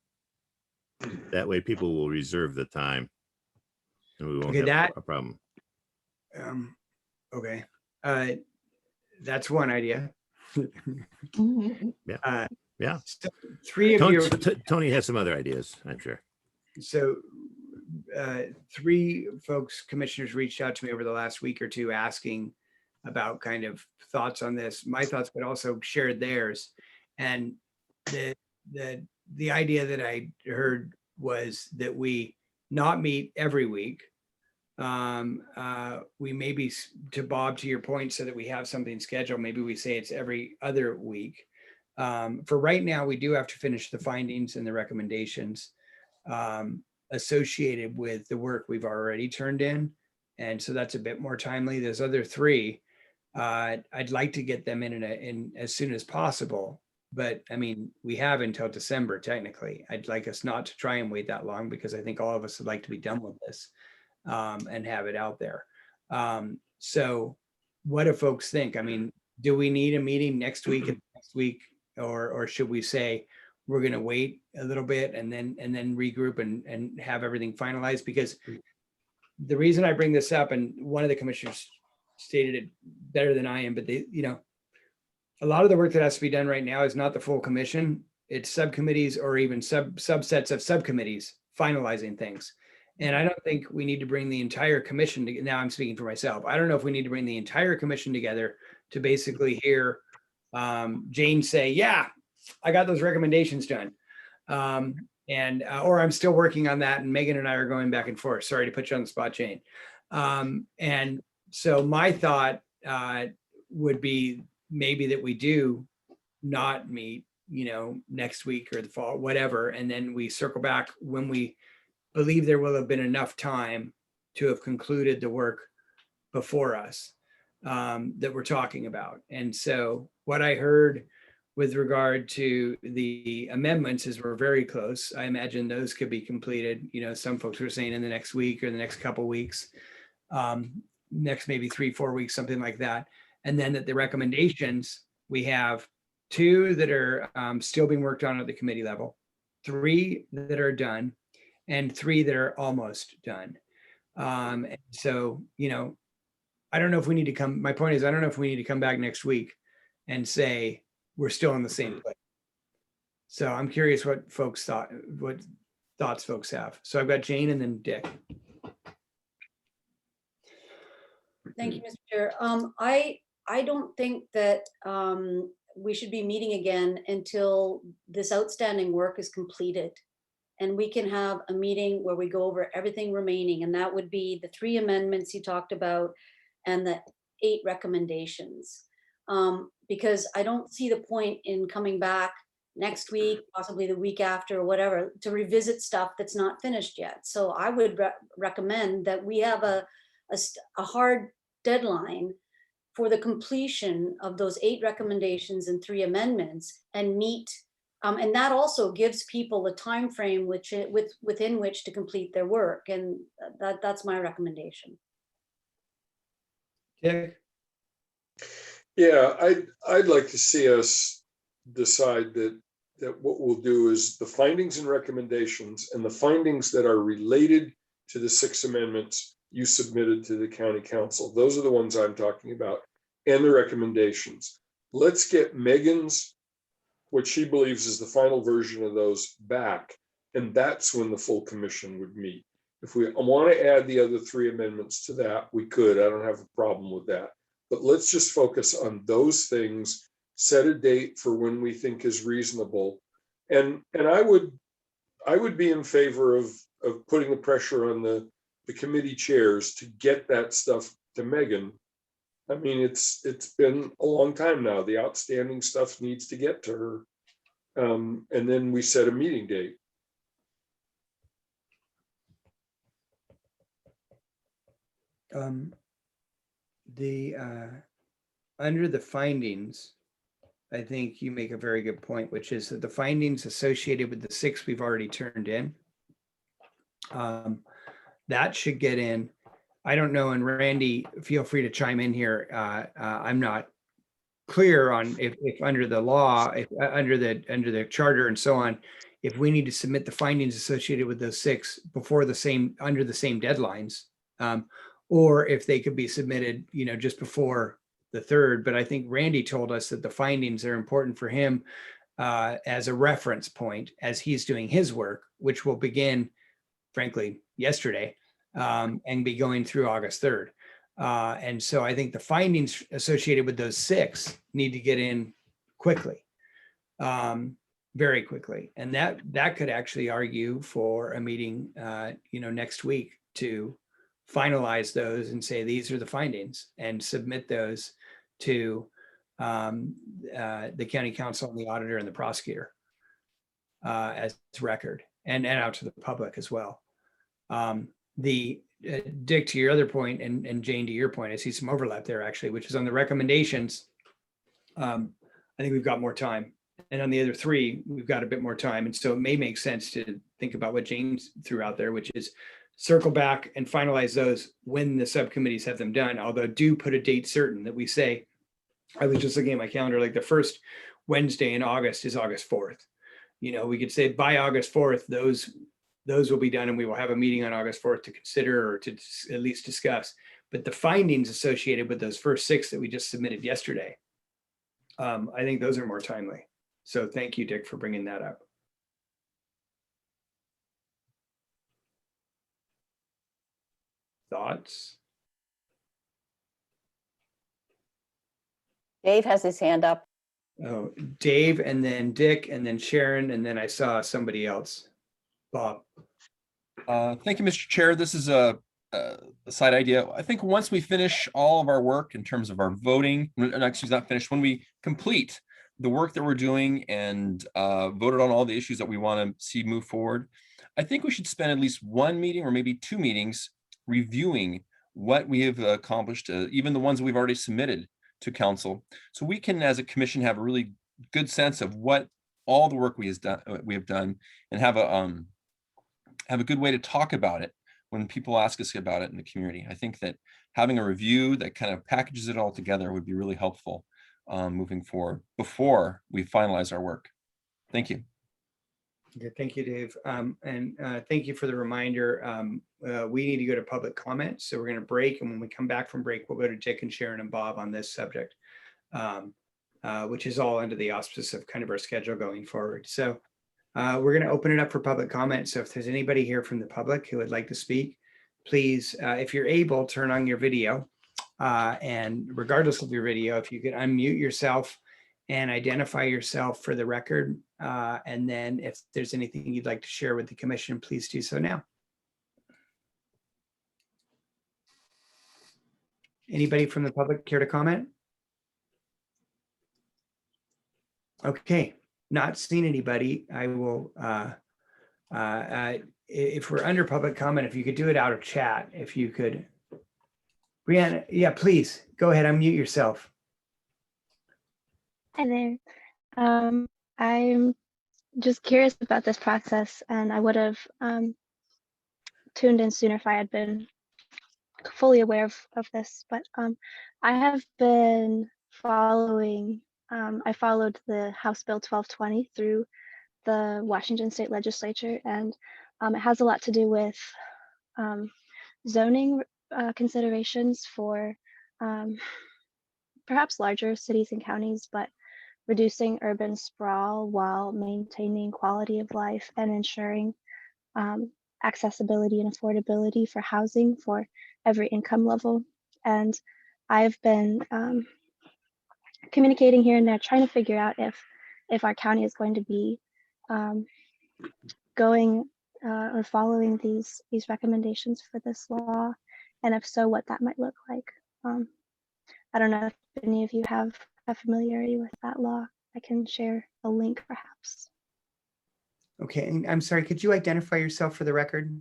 That way people will reserve the time and we won't Okay, have a problem. Okay. That's one idea. Yeah. Yeah. So 3 of you. Tony has some other ideas, I'm sure. So 3 folks, commissioners, reached out to me over the last week or 2 asking about kind of thoughts on this, my thoughts, but also shared theirs. And the idea that I heard was that we not meet every week. We maybe, to Bob, to your point, so that we have something scheduled, maybe we say it's every other week. For right now, we do have to finish the findings and the recommendations associated with the work we've already turned in. And so that's a bit more timely. Those other 3, I'd like to get them in as soon as possible. But I mean, we have until December technically. I'd like us not to try and wait that long because I think all of us would like to be done with this and have it out there. So what do folks think? I mean, do we need a meeting next week, or should we say we're going to wait a little bit and then regroup and have everything finalized? Because the reason I bring this up, and one of the commissioners stated it better than I am, but they, a lot of the work that has to be done right now is not the full commission. It's subcommittees or even subsets of subcommittees finalizing things. And I don't think we need to bring the entire commission to, now I'm speaking for myself. I don't know if we need to bring the entire commission together to basically hear Jane say, yeah, I got those recommendations done. Or I'm still working on that. And Megan and I are going back and forth. Sorry to put you on the spot, Jane. And so my thought would be maybe that we do not meet, next week or the fall, whatever. And then we circle back when we believe there will have been enough time to have concluded the work before us that we're talking about. And so what I heard with regard to the amendments is we're very close. I imagine those could be completed. Some folks were saying in the next week or the next couple of weeks, next maybe 3-4 weeks, something like that. And then that the recommendations, we have 2 that are still being worked on at the committee level, 3 that are done, and 3 that are almost done. And so, I don't know if we need to come, my point is, I don't know if we need to come back next week and say, we're still in the same place. So I'm curious what thoughts folks have. So I've got Jane and then Dick. Thank you, Mr. Chair. I don't think that we should be meeting again until this outstanding work is completed. And we can have a meeting where we go over everything remaining, and that would be the 3 amendments you talked about and the 8 recommendations. Because I don't see the point in coming back next week, possibly the week after or whatever, to revisit stuff that's not finished yet. So I would recommend that we have a hard deadline for the completion of those 8 recommendations and 3 amendments and meet. And that also gives people a time frame within which to complete their work. And that's my recommendation. Dick? Yeah, I'd like to see us decide that what we'll do is the findings and recommendations and the findings that are related to the 6 amendments you submitted to the county council. Those are the ones I'm talking about, and the recommendations. Let's get Megan's, what she believes is the final version of those back, and that's when the full commission would meet. If we want to add the other 3 amendments to that, we could. I don't have a problem with that. But let's just focus on those things, set a date for when we think is reasonable. And I would be in favor of putting the pressure on the committee chairs to get that stuff to Megan. I mean, it's been a long time now. The outstanding stuff needs to get to her. And then we set a meeting date. Under the findings, I think you make a very good point, which is that the findings associated with the 6 we've already turned in, that should get in. I don't know, and Randy, feel free to chime in here. I'm not clear on if under the law, if under the charter and so on, if we need to submit the findings associated with those 6 before under the same deadlines, or if they could be submitted, just before the 3rd. But I think Randy told us that the findings are important for him as a reference point as he's doing his work, which will begin, frankly, yesterday, and be going through August 3rd. And so I think the findings associated with those 6 need to get in quickly, very quickly. And that could actually argue for a meeting, next week to finalize those and say, these are the findings, and submit those to the county council and the auditor and the prosecutor as record, and out to the public as well. Dick, to your other point, and Jane, to your point, I see some overlap there actually, which is on the recommendations. I think we've got more time And on the other three, we've got a bit more time. And so it may make sense to think about what James threw out there, which is circle back and finalize those when the subcommittees have them done. Although do put a date certain that we say, I was just looking at my calendar, like the first Wednesday in August is August 4th. You know, we could say by August 4th, those will be done and we will have a meeting on August 4th to consider or to at least discuss. But the findings associated with those first 6 that we just submitted yesterday, I think those are more timely. So thank you, Dick, for bringing that up. Thoughts? Dave has his hand up. Oh, Dave, and then Dick, and then Sharon, and then I saw somebody else. Bob. Thank you, Mr. Chair. This is a side idea. I think once we finish all of our work in terms of our voting, excuse, not finished, when we complete the work that we're doing and voted on all the issues that we want to see move forward, I think we should spend at least one meeting or maybe 2 meetings reviewing what we have accomplished, even the ones that we've already submitted to council. So we can, as a commission, have a really good sense of what all the work we have done and have a good way to talk about it when people ask us about it in the community. I think that having a review that kind of packages it all together would be really helpful moving forward before we finalize our work. Thank you. Okay, thank you, Dave. And thank you for the reminder. We need to go to public comment. So we're going to break. And when we come back from break, we'll go to Dick and Sharon and Bob on this subject, which is all under the auspice of kind of our schedule going forward. So we're going to open it up for public comment. So if there's anybody here from the public who would like to speak, please, if you're able, turn on your video. And regardless of your video, if you could unmute yourself and identify yourself for the record. And then if there's anything you'd like to share with the commission, please do so now. Anybody from the public care to comment? Okay, not seeing anybody. I will, if we're under public comment, if you could do it out of chat, if you could. Brianna, yeah, please go ahead, unmute yourself. Hi there. I'm just curious about this process, and I would have tuned in sooner if I had been fully aware of this. But I have been following, I followed the House Bill 1220 through the Washington State Legislature, and it has a lot to do with zoning considerations for perhaps larger cities and counties, but reducing urban sprawl while maintaining quality of life and ensuring accessibility and affordability for housing for every income level. And I've been communicating here and there, trying to figure out if our county is going to be going or following these recommendations for this law, and if so, what that might look like. I don't know if any of you have a familiarity with that law. I can share a link perhaps. Okay, and I'm sorry, could you identify yourself for the record?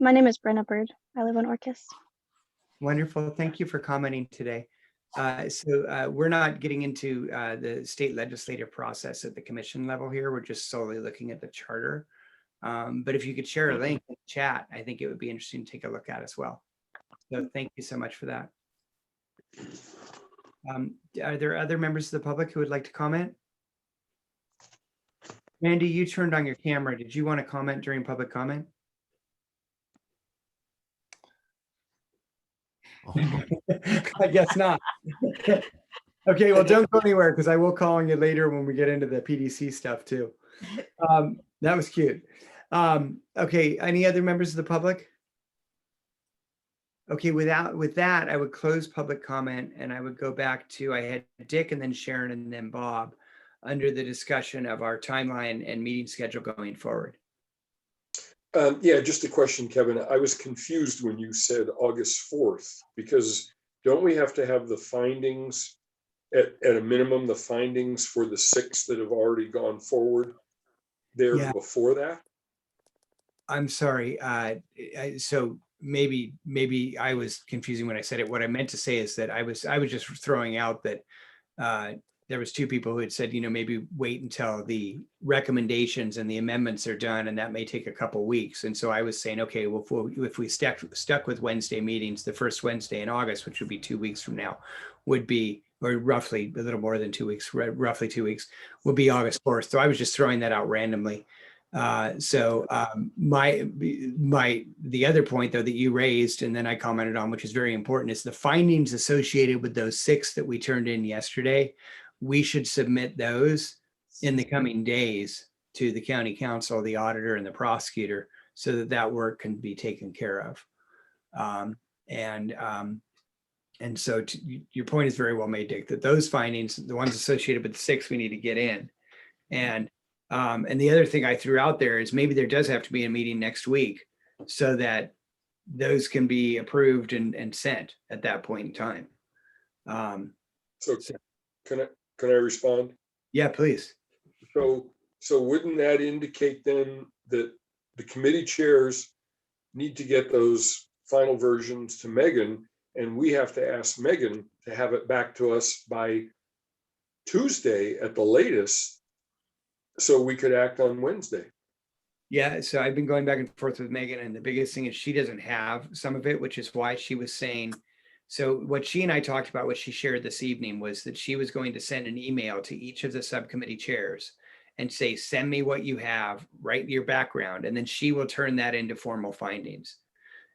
My name is Brenna Bird. I live in Orcas. Wonderful, thank you for commenting today. So we're not getting into the state legislative process at the commission level here. We're just solely looking at the charter. But if you could share a link in the chat, I think it would be interesting to take a look at as well. So thank you so much for that. Are there other members of the public who would like to comment? Randy, you turned on your camera. Did you want to comment during public comment? I guess not. Okay, well, don't go anywhere because I will call on you later when we get into the PDC stuff too. That was cute. Okay, any other members of the public? Okay, with that, I would close public comment and I would go back to, I had Dick and then Sharon and then Bob under the discussion of our timeline and meeting schedule going forward. Yeah, just a question, Kevin. I was confused when you said August 4th, because don't we have to have the findings at a minimum, the findings for the 6 that have already gone forward there before that? I'm sorry. So maybe I was confusing when I said it. What I meant to say is that I was just throwing out that there was two people who had said, maybe wait until the recommendations and the amendments are done, and that may take a couple weeks. And so I was saying, okay, well, if we stuck with Wednesday meetings, the first Wednesday in August, which would be 2 weeks from now, would be, or roughly a little more than 2 weeks, roughly 2 weeks, would be August 4th. So I was just throwing that out randomly. The other point though that you raised and then I commented on, which is very important, is the findings associated with those 6 that we turned in yesterday. We should submit those in the coming days to the county council, the auditor, and the prosecutor, so that that work can be taken care of. And so your point is very well made, Dick, that those findings, the ones associated with the 6, we need to get in. And the other thing I threw out there is maybe there does have to be a meeting next week so that those can be approved and sent at that point in time. So can I respond? Yeah, please. So wouldn't that indicate then that the committee chairs need to get those final versions to Megan, and we have to ask Megan to have it back to us by Tuesday at the latest, so we could act on Wednesday? Yeah, so I've been going back and forth with Megan, and the biggest thing is she doesn't have some of it, which is why she was saying, so what she and I talked about, what she shared this evening, was that she was going to send an email to each of the subcommittee chairs and say, send me what you have, write your background, and then she will turn that into formal findings.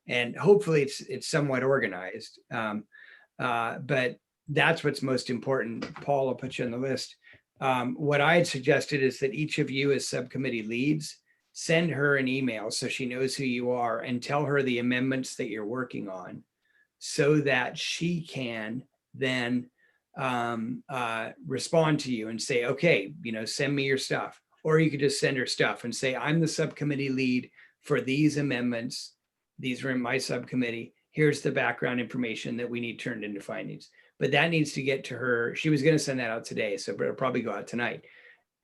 And hopefully it's somewhat organized, but that's what's most important. Paul, I'll put you on the list. What I had suggested is that each of you as subcommittee leads, send her an email so she knows who you are and tell her the amendments that you're working on, so that she can then respond to you and say, okay, send me your stuff. Or you could just send her stuff and say, I'm the subcommittee lead for these amendments. These are in my subcommittee. Here's the background information that we need turned into findings. But that needs to get to her. She was going to send that out today, so it'll probably go out tonight.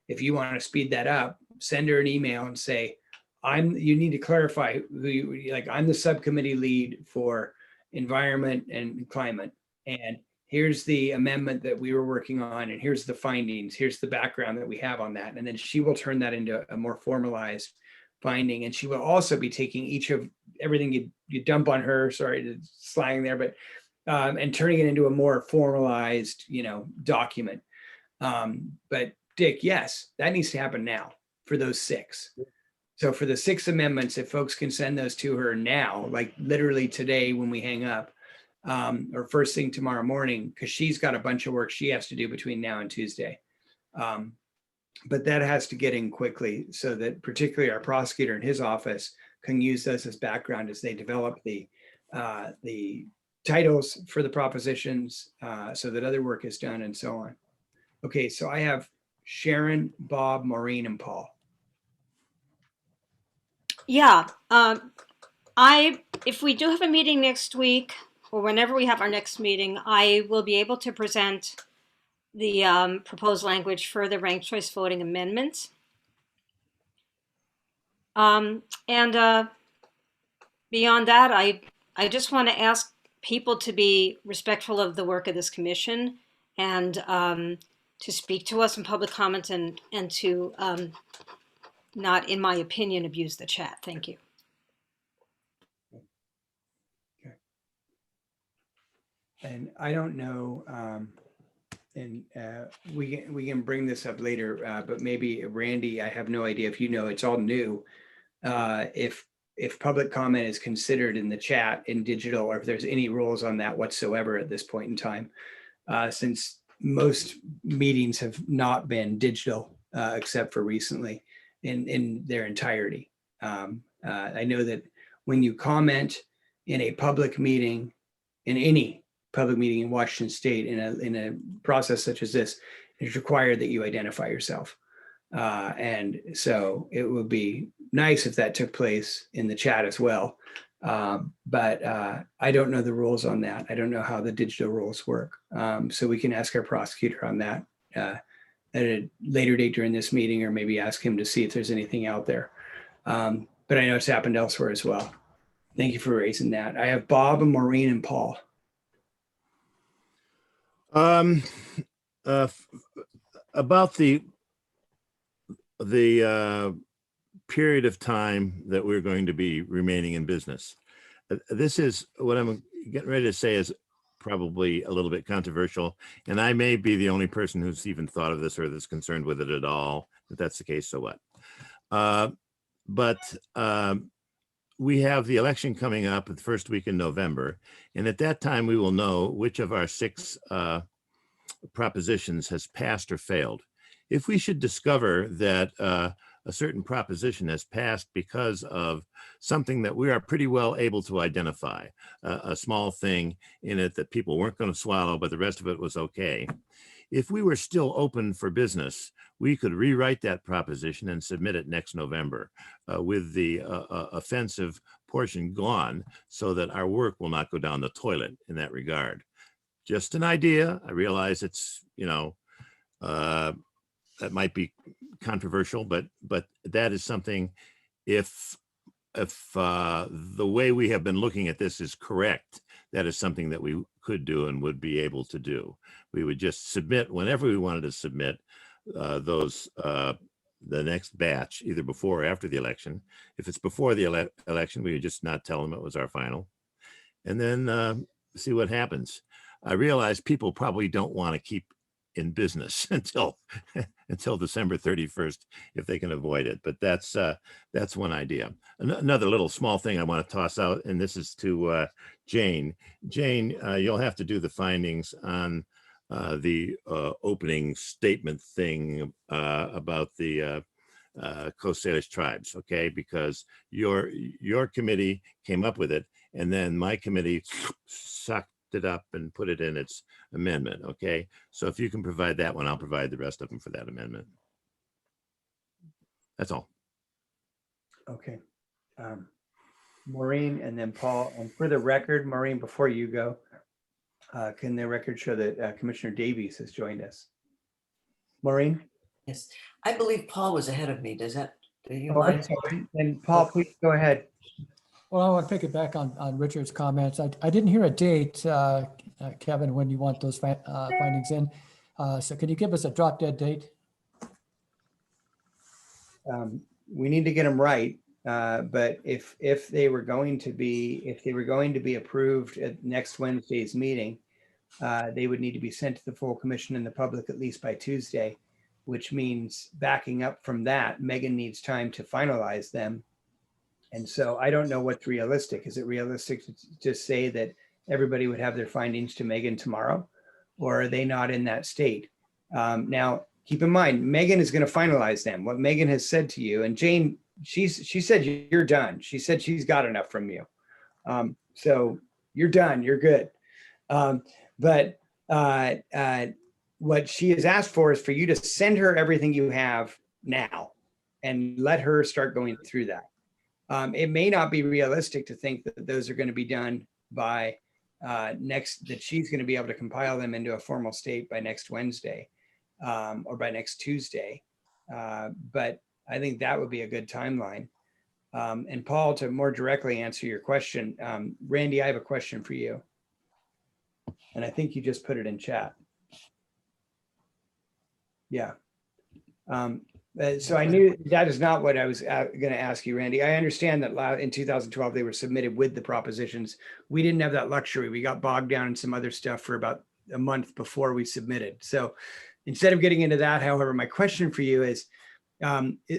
If you want to speed that up, send her an email and say, you need to clarify who you, like, I'm the subcommittee lead for environment and climate. And here's the amendment that we were working on, and here's the findings, here's the background that we have on that. And then she will turn that into a more formalized finding. And she will also be taking each of everything you dump on her, sorry to slang there, but and turning it into a more formalized, document. But Dick, yes, that needs to happen now for those 6. So for the 6 amendments, if folks can send those to her now, like literally today when we hang up, or first thing tomorrow morning, because she's got a bunch of work she has to do between now and Tuesday. But that has to get in quickly so that particularly our prosecutor in his office can use those as background as they develop the titles for the propositions, so that other work is done and so on. Okay, so I have Sharon, Bob, Maureen, and Paul. Yeah, if we do have a meeting next week, or whenever we have our next meeting, I will be able to present the proposed language for the ranked choice voting amendments. And beyond that, I just want to ask people to be respectful of the work of this commission, and to speak to us in public comment, and to not, in my opinion, abuse the chat. Thank you. Okay. And I don't know, and we can bring this up later, but maybe Randy, I have no idea if it's all new. If public comment is considered in the chat in digital, or if there's any rules on that whatsoever at this point in time, since most meetings have not been digital, except for recently in their entirety. I know that when you comment in a public meeting, in any public meeting in Washington State, in a process such as this, it's required that you identify yourself. And so it would be nice if that took place in the chat as well. But I don't know the rules on that. I don't know how the digital rules work. So we can ask our prosecutor on that at a later date during this meeting, or maybe ask him to see if there's anything out there. But I know it's happened elsewhere as well. Thank you for raising that. I have Bob and Maureen and Paul. About the period of time that we're going to be remaining in business. This is what I'm getting ready to say is probably a little bit controversial, and I may be the only person who's even thought of this or that's concerned with it at all. If that's the case, so what? But we have the election coming up the first week in November, and at that time we will know which of our 6 propositions has passed or failed. If we should discover that a certain proposition has passed because of something that we are pretty well able to identify, a small thing in it that people weren't going to swallow, but the rest of it was okay. If we were still open for business, we could rewrite that proposition and submit it next November with the offensive portion gone, so that our work will not go down the toilet in that regard. Just an idea. I realize it's, that might be controversial, but that is something, if the way we have been looking at this is correct, that is something that we could do and would be able to do. We would just submit whenever we wanted to submit those, the next batch, either before or after the election. If it's before the election, we would just not tell them it was our final, and then see what happens. I realize people probably don't want to keep in business until December 31st if they can avoid it, but that's one idea. Another little small thing I want to toss out, and this is to Jane. Jane, you'll have to do the findings on the opening statement thing about the Coast Salish tribes, okay? Because your committee came up with it, and then my committee sucked it up and put it in its amendment, okay? So if you can provide that one, I'll provide the rest of them for that amendment. That's all. Okay. Maureen and then Paul. And for the record, Maureen, before you go, can the record show that Commissioner Davies has joined us? Maureen? Yes, I believe Paul was ahead of me. Do you Oh, I'm mind? sorry. And Paul, please go ahead. Well, I want to pick it back on Richard's comments. I didn't hear a date, Kevin, when you want those findings in. So can you give us a drop dead date? We need to get them right. But if they were going to be approved at next Wednesday's meeting, they would need to be sent to the full commission and the public at least by Tuesday, which means backing up from that, Megan needs time to finalize them. And so I don't know what's realistic. Is it realistic to just say that everybody would have their findings to Megan tomorrow? Or are they not in that state? Now, keep in mind, Megan is going to finalize them. What Megan has said to you, and Jane, she said you're done. She said she's got enough from you. So you're done, you're good. But what she has asked for is for you to send her everything you have now and let her start going through that. It may not be realistic to think that those are going to be done by that she's going to be able to compile them into a formal state by next Wednesday or by next Tuesday. But I think that would be a good timeline. And Paul, to more directly answer your question, Randy, I have a question for you. And I think you just put it in chat. Yeah. So I knew that is not what I was going to ask you, Randy. I understand that in 2012, they were submitted with the propositions. We didn't have that luxury. We got bogged down in some other stuff for about a month before we submitted. So instead of getting into that, however, my question for you is,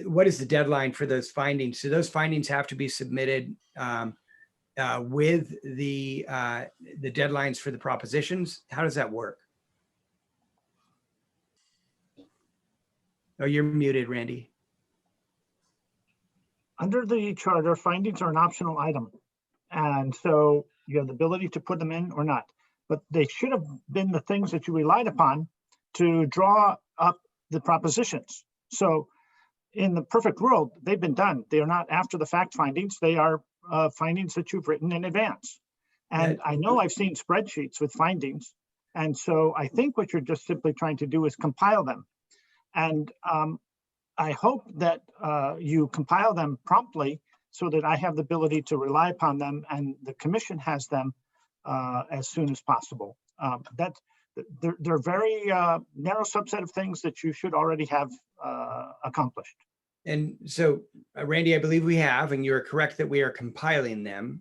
what is the deadline for those findings? So those findings have to be submitted with the deadlines for the propositions. How does that work? Oh, you're muted, Randy. Under the charter, findings are an optional item. And so you have the ability to put them in or not, but they should have been the things that you relied upon to draw up the propositions. So in the perfect world, they've been done. They are not after the fact findings. They are findings that you've written in advance. And I know I've seen spreadsheets with findings. And so I think what you're just simply trying to do is compile them. And I hope that you compile them promptly so that I have the ability to rely upon them and the commission has them as soon as possible. they're very narrow subset of things that you should already have accomplished. And so, Randy, I believe we have, and you're correct that we are compiling them.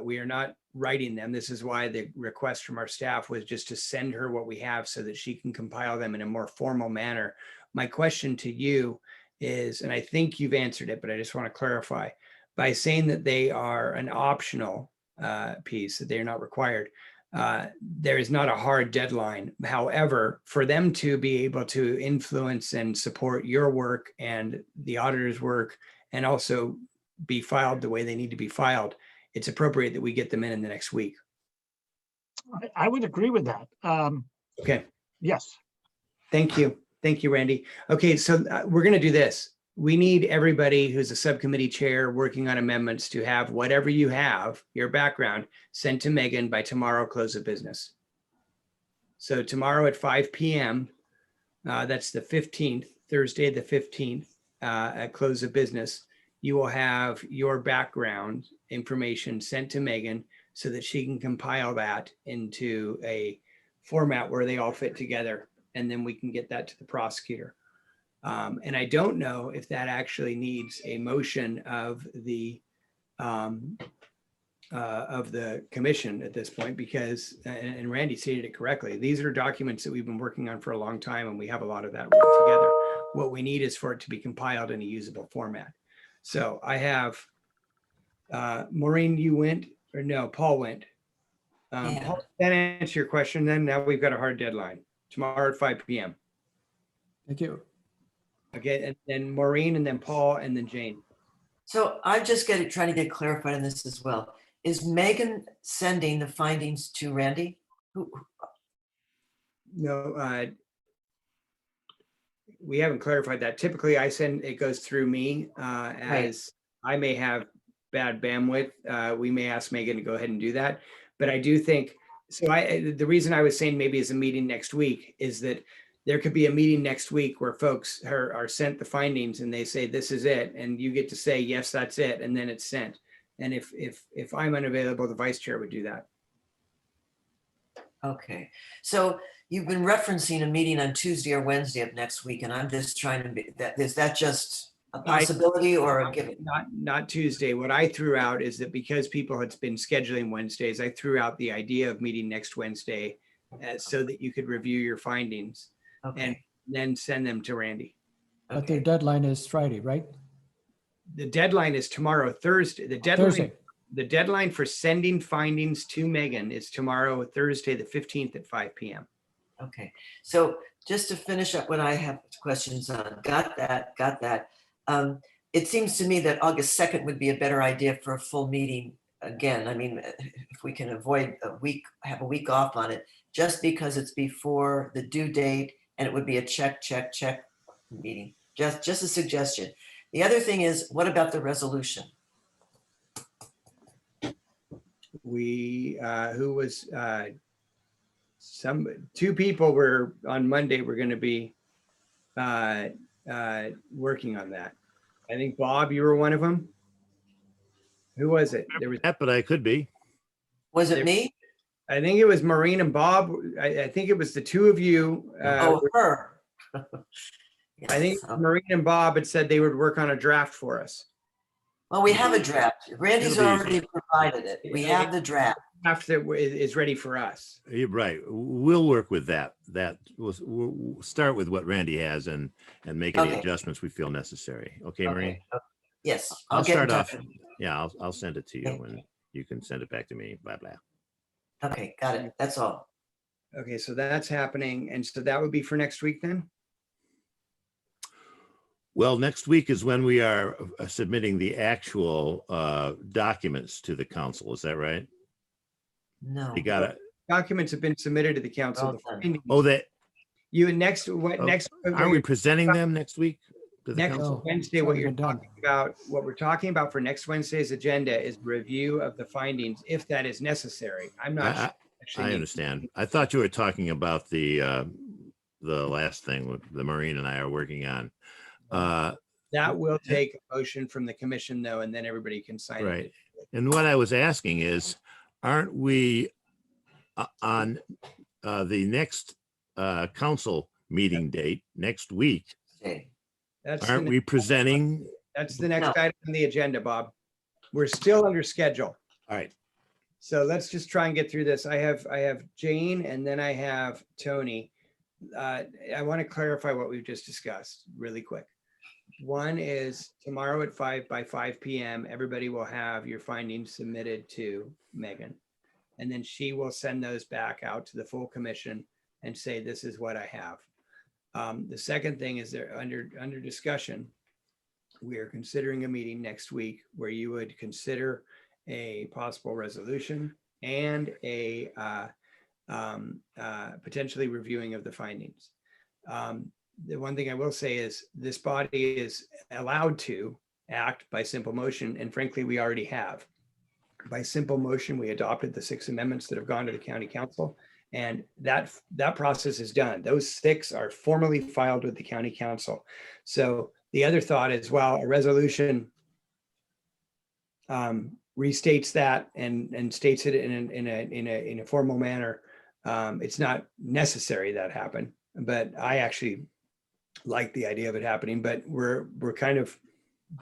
We are not writing them. This is why the request from our staff was just to send her what we have so that she can compile them in a more formal manner. My question to you is, and I think you've answered it, but I just want to clarify, by saying that they are an optional piece, that they're not required, there is not a hard deadline. However, for them to be able to influence and support your work and the auditor's work, and also be filed the way they need to be filed, it's appropriate that we get them in the next week. I would agree with that. Okay. Yes. Thank you. Thank you, Randy. Okay, so we're going to do this. We need everybody who's a subcommittee chair working on amendments to have whatever you have, your background, sent to Megan by tomorrow close of business. So tomorrow at 5 p.m., that's the 15th, Thursday the 15th, at close of business, you will have your background information sent to Megan so that she can compile that into a format where they all fit together, and then we can get that to the prosecutor. And I don't know if that actually needs a motion of the commission at this point, because, and Randy stated it correctly, these are documents that we've been working on for a long time, and we have a lot of that work together. What we need is for it to be compiled in a usable format. So I have, Maureen, you went, or no, Paul went. Paul, does that answer your question then? Now we've got a hard deadline, tomorrow at 5 p.m. Thank you. Okay, and then Maureen, and then Paul, and then Jane. So I'm just trying to get clarified on this as well. Is Megan sending the findings to Randy? No, we haven't clarified that. Typically, it goes through me, as I may have bad bandwidth. We may ask Megan to go ahead and do that. But I do think, so the reason I was saying maybe is a meeting next week is that there could be a meeting next week where folks are sent the findings and they say, this is it. And you get to say, yes, that's it. And then it's sent. And if I'm unavailable, the vice chair would do that. Okay. So you've been referencing a meeting on Tuesday or Wednesday of next week, and I'm just trying to be, is that just a possibility or a given? Not Tuesday. What I threw out is that because people had been scheduling Wednesdays, I threw out the idea of meeting next Wednesday so that you could review your findings. Okay. And then send them to Randy. But their deadline is Friday, right? The deadline is tomorrow, Thursday. The deadline for sending findings to Megan is tomorrow, Thursday, the 15th at 5 p.m. Okay. So just to finish up what I have questions on, got that. It seems to me that August 2nd would be a better idea for a full meeting. Again, I mean, if we can avoid have a week off on it, just because it's before the due date, and it would be a check meeting. Just a suggestion. The other thing is, what about the resolution? Two people were on Monday, we're going to be working on that. I think Bob, you were one of them. Who was it? There was that, but I could be. Was it me? I think it was Maureen and Bob. I think it was the two of you. Her. I think Maureen and Bob had said they would work on a draft for us. Well, we have a draft. Randy's already provided it. We have the draft. Draft that is ready for us. You're right. We'll work with that. We'll start with what Randy has and make any adjustments we feel necessary. Okay, Maureen? Yes. I'll start off. Yeah, I'll send it to you and you can send it back to me. Blah, blah. Okay, got it. That's all. Okay, so that's happening. And so that would be for next week then? Well, next week is when we are submitting the actual documents to the council. Is that right? No. You got it. Documents have been submitted to the council. Aren't we presenting them next week? Next Wednesday, what we're talking about for next Wednesday's agenda is review of the findings, if that is necessary. I'm not sure. I understand. I thought you were talking about the last thing the Maureen and I are working on. That will take a motion from the commission though, and then everybody can sign right. it. And what I was asking is, aren't we on the next council meeting date next week, That's aren't the, we presenting? that's the next No. item on the agenda, Bob. We're still under schedule. All right. So let's just try and get through this. I have Jane and then I have Tony. I want to clarify what we've just discussed really quick. One is tomorrow at 5 p.m. Everybody will have your findings submitted to Megan. And then she will send those back out to the full commission and say, this is what I have. The second thing is they're under discussion. We are considering a meeting next week where you would consider a possible resolution and a potentially reviewing of the findings. The one thing I will say is this body is allowed to act by simple motion, and frankly, we already have. By simple motion, we adopted the 6 amendments that have gone to the county council, and that process is done. Those 6 are formally filed with the county council. So the other thought is, well, a resolution restates that and states it in a formal manner. It's not necessary that happen, but I actually like the idea of it happening, but we're kind of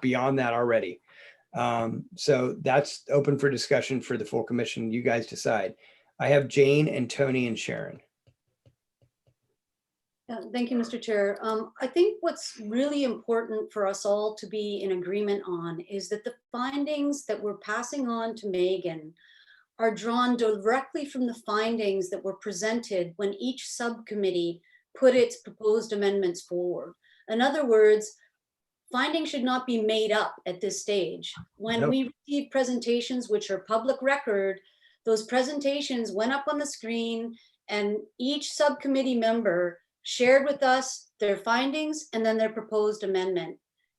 beyond that already. So that's open for discussion for the full commission. You guys decide. I have Jane and Tony and Sharon. Thank you, Mr. Chair. I think what's really important for us all to be in agreement on is that the findings that we're passing on to Megan are drawn directly from the findings that were presented when each subcommittee put its proposed amendments forward. In other words, findings should not be made up at this stage. When we receive presentations which are public record, those presentations went up on the screen and each subcommittee member shared with us their findings and then their proposed amendment.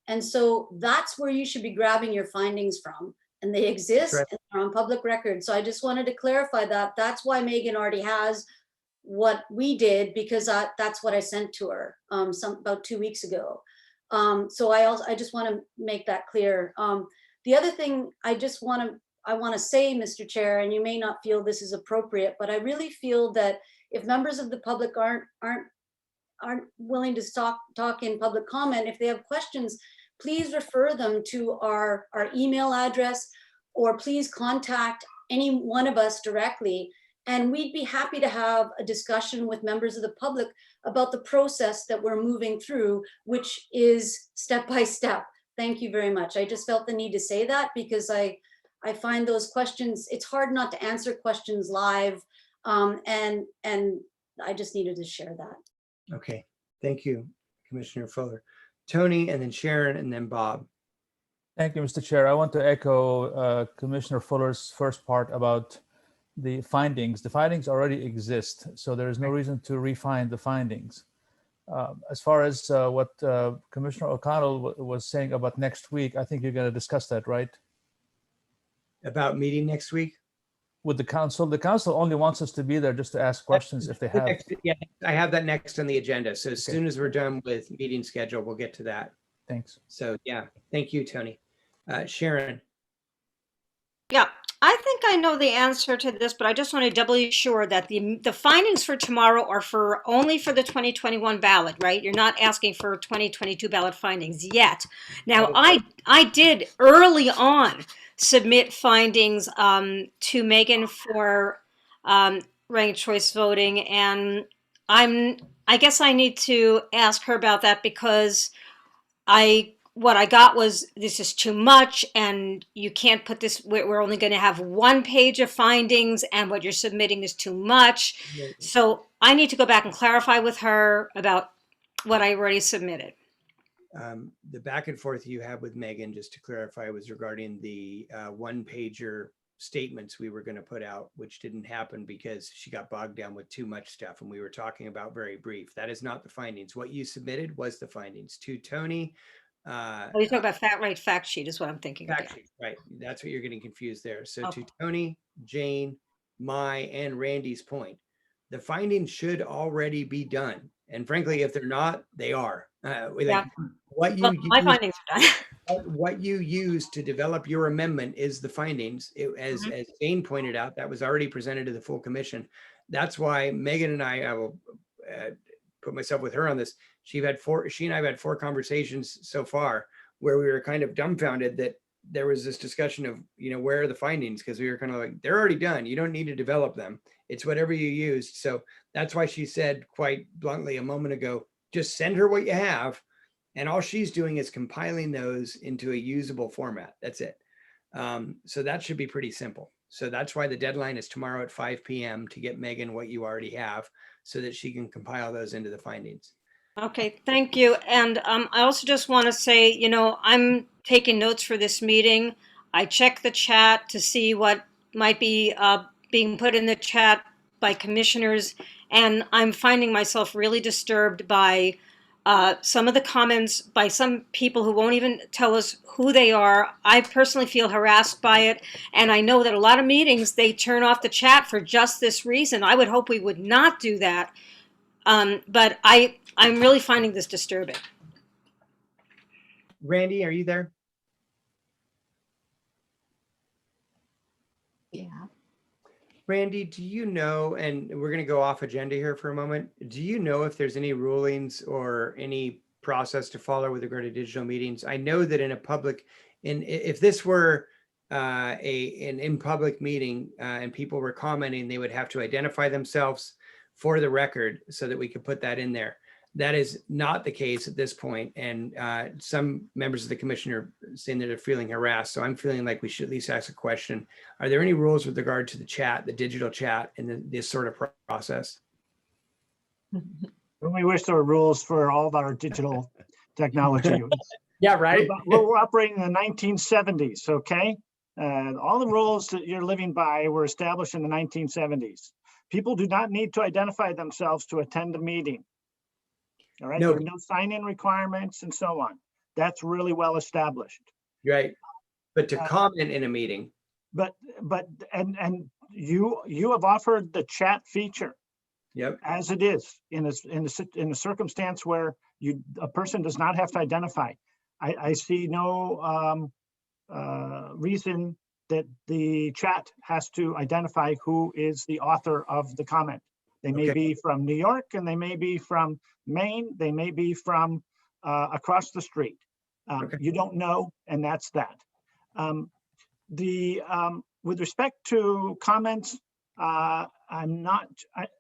And so that's where you should be grabbing your findings from. And they exist and they're on public record. So I just wanted to clarify that. That's why Megan already has what we did, because that's what I sent to her about 2 weeks ago. So I just want to make that clear. The other thing I want to say, Mr. Chair, and you may not feel this is appropriate, but I really feel that if members of the public aren't willing to talk in public comment, if they have questions, please refer them to our email address, or please contact any one of us directly. And we'd be happy to have a discussion with members of the public about the process that we're moving through, which is step by step. Thank you very much. I just felt the need to say that because I find those questions, it's hard not to answer questions live. And I just needed to share that. Okay, thank you, Commissioner Fuller. Tony, and then Sharon, and then Bob. Thank you, Mr. Chair. I want to echo Commissioner Fuller's first part about the findings. The findings already exist, so there is no reason to refine the findings. As far as what Commissioner O'Connell was saying about next week, I think you're going to discuss that, right? About meeting next week? With the council. The council only wants us to be there just to ask questions if they have. Yeah, I have that next on the agenda. So as soon as we're done with meeting schedule, we'll get to that. Thanks. So yeah, thank you, Tony. Sharon. Yeah, I think I know the answer to this, but I just want to doubly sure that the findings for tomorrow are only for the 2021 ballot, right? You're not asking for 2022 ballot findings yet. Now, I did early on submit findings to Megan for ranked choice voting, and I guess I need to ask her about that because what I got was, this is too much and you can't put this, we're only going to have 1 page of findings and what you're submitting is too much. So I need to go back and clarify with her about what I already submitted. The back and forth you had with Megan, just to clarify, was regarding the 1-pager statements we were going to put out, which didn't happen because she got bogged down with too much stuff and we were talking about very brief. That is not the findings. What you submitted was the findings to Tony. You talk about fact sheet is what I'm thinking. Fact sheet, right. That's what you're getting confused there. So to Tony, Jane, and Randy's point, the findings should already be done. And frankly, if they're not, they are. My findings are done. what you use to develop your amendment is the findings. As Jane pointed out, that was already presented to the full commission. That's why Megan and I will put myself with her on this. She and I have had 4 conversations so far where we were kind of dumbfounded that there was this discussion of, where are the findings? Because we were kind of like, they're already done. You don't need to develop them. It's whatever you used. So that's why she said quite bluntly a moment ago, just send her what you have. And all she's doing is compiling those into a usable format. That's it. So that should be pretty simple. So that's why the deadline is tomorrow at 5 p.m. to get Megan what you already have so that she can compile those into the findings. Okay, thank you. And I also just want to say, I'm taking notes for this meeting. I check the chat to see what might be being put in the chat by commissioners. And I'm finding myself really disturbed by some of the comments by some people who won't even tell us who they are. I personally feel harassed by it. And I know that a lot of meetings, they turn off the chat for just this reason. I would hope we would not do that. But I'm really finding this disturbing. Randy, are you there? Yeah. Randy, do you know, and we're going to go off agenda here for a moment. Do you know if there's any rulings or any process to follow with regard to digital meetings? I know that if this were an in public meeting and people were commenting, they would have to identify themselves for the record so that we could put that in there. That is not the case at this point. And some members of the commission are saying that they're feeling harassed. So I'm feeling like we should at least ask a question. Are there any rules with regard to the chat, the digital chat, and this sort of process? We wish there were rules for all of our digital technology. Yeah, right. We're operating in the 1970s, okay? All the rules that you're living by were established in the 1970s. People do not need to identify themselves to attend a meeting. All right, No. there are no sign-in requirements and so on. That's really well established. Right. But to comment in a meeting. But you have offered the chat feature. Yep. As it is in a circumstance where a person does not have to identify. I see no reason that the chat has to identify who is the author of the comment. They may be from New York, and they may be from Maine. They may be from across the street. You don't know, and that's that. With respect to comments, I'm not,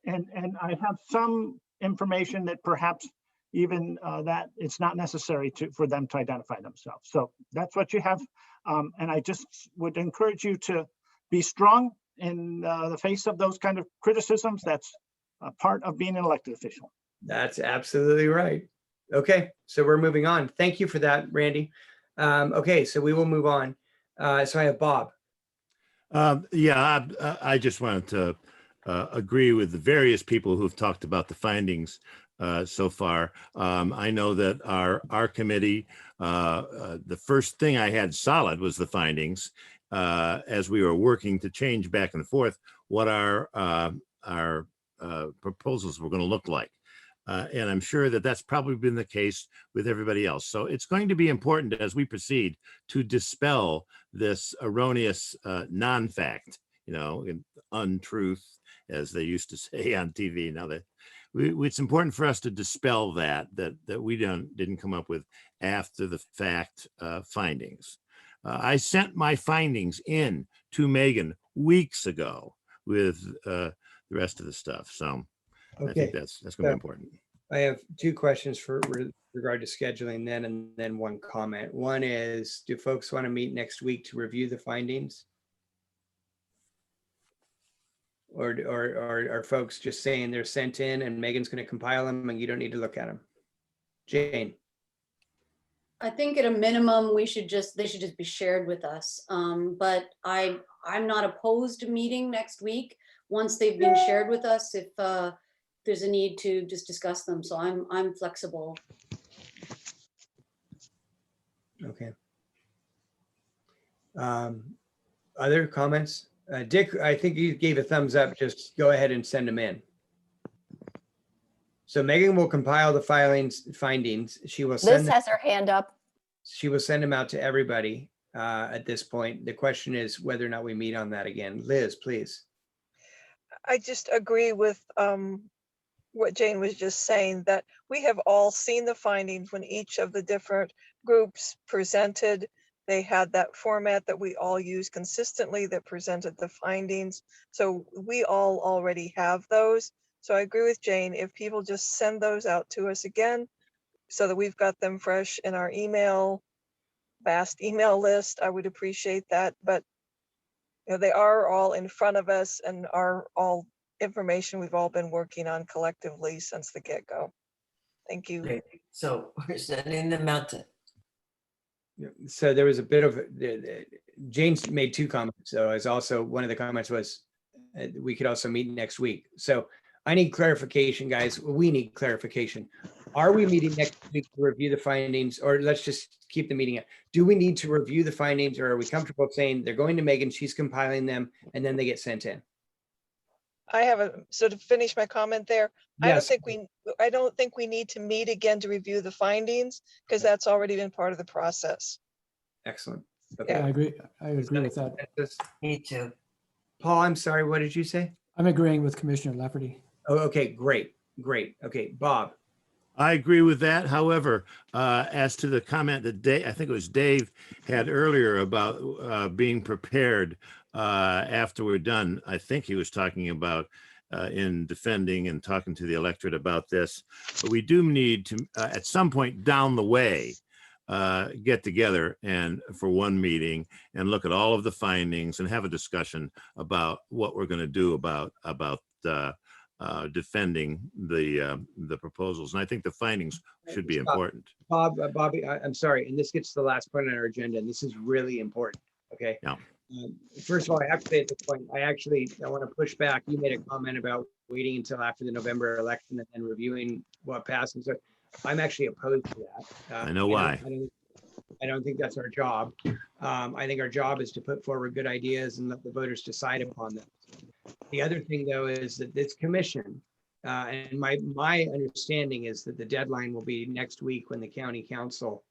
and I have some information that perhaps even that it's not necessary for them to identify themselves. So that's what you have. And I just would encourage you to be strong in the face of those kind of criticisms. That's a part of being an elected official. That's absolutely right. Okay, so we're moving on. Thank you for that, Randy. Okay, so we will move on. So I have Bob. Yeah, I just wanted to agree with the various people who've talked about the findings so far. I know that our committee, the first thing I had solid was the findings as we were working to change back and forth what our proposals were going to look like. And I'm sure that that's probably been the case with everybody else. So it's going to be important as we proceed to dispel this erroneous non-fact, untruth, as they used to say on TV. Now that it's important for us to dispel that we didn't come up with after the fact findings. I sent my findings in to Megan weeks ago with the rest of the stuff. So I think that's going to be important. I have 2 questions with regard to scheduling then, and then one comment. One is, do folks want to meet next week to review the findings? Or are folks just saying they're sent in and Megan's going to compile them and you don't need to look at them? Jane. I think at a minimum, they should just be shared with us. But I'm not opposed to meeting next week once they've been shared with us, if there's a need to just discuss them. So I'm flexible. Okay. Other comments? Dick, I think you gave a thumbs up. Just go ahead and send them in. So Megan will compile the findings. She will send Liz has her hand up. She will send them out to everybody at this point. The question is whether or not we meet on that again. Liz, please. I just agree with what Jane was just saying, that we have all seen the findings when each of the different groups presented. They had that format that we all use consistently that presented the findings. So we all already have those. So I agree with Jane, if people just send those out to us again, so that we've got them fresh in our vast email list, I would appreciate that. But you know, they are all in front of us and are all information we've all been working on collectively since the get-go. Thank you. Okay, so we're sending them out to, So there was a bit of, Jane made 2 comments. So as also one of the comments was we could also meet next week. So I need clarification, guys. We need clarification. Are we meeting next week to review the findings, or let's just keep the meeting up? Do we need to review the findings, or are we comfortable saying they're going to Megan, she's compiling them, and then they get sent in? I have so to finish my comment there, I Yes. don't think we need to meet again to review the findings, because that's already been part of the process. Excellent. Yeah, I agree with that. Me too. Paul, I'm sorry, what did you say? I'm agreeing with Commissioner Lafferty. Oh, okay, great. Okay, Bob. I agree with that. However, as to the comment that I think it was Dave had earlier about being prepared after we're done, I think he was talking about in defending and talking to the electorate about this. But we do need to, at some point down the way, get together and for one meeting and look at all of the findings and have a discussion about what we're going to do about defending the proposals. And I think the findings should be important. Bobby, I'm sorry, and this gets to the last point on our agenda, and this is really important, okay? Yeah. First of all, I have to say at this point, I want to push back. You made a comment about waiting until after the November election and then reviewing what passed. And so I'm actually opposed to that. I know why. I don't think that's our job. I think our job is to put forward good ideas and let the voters decide upon them. The other thing, though, is that this commission, and my understanding is that the deadline will be next week when the county council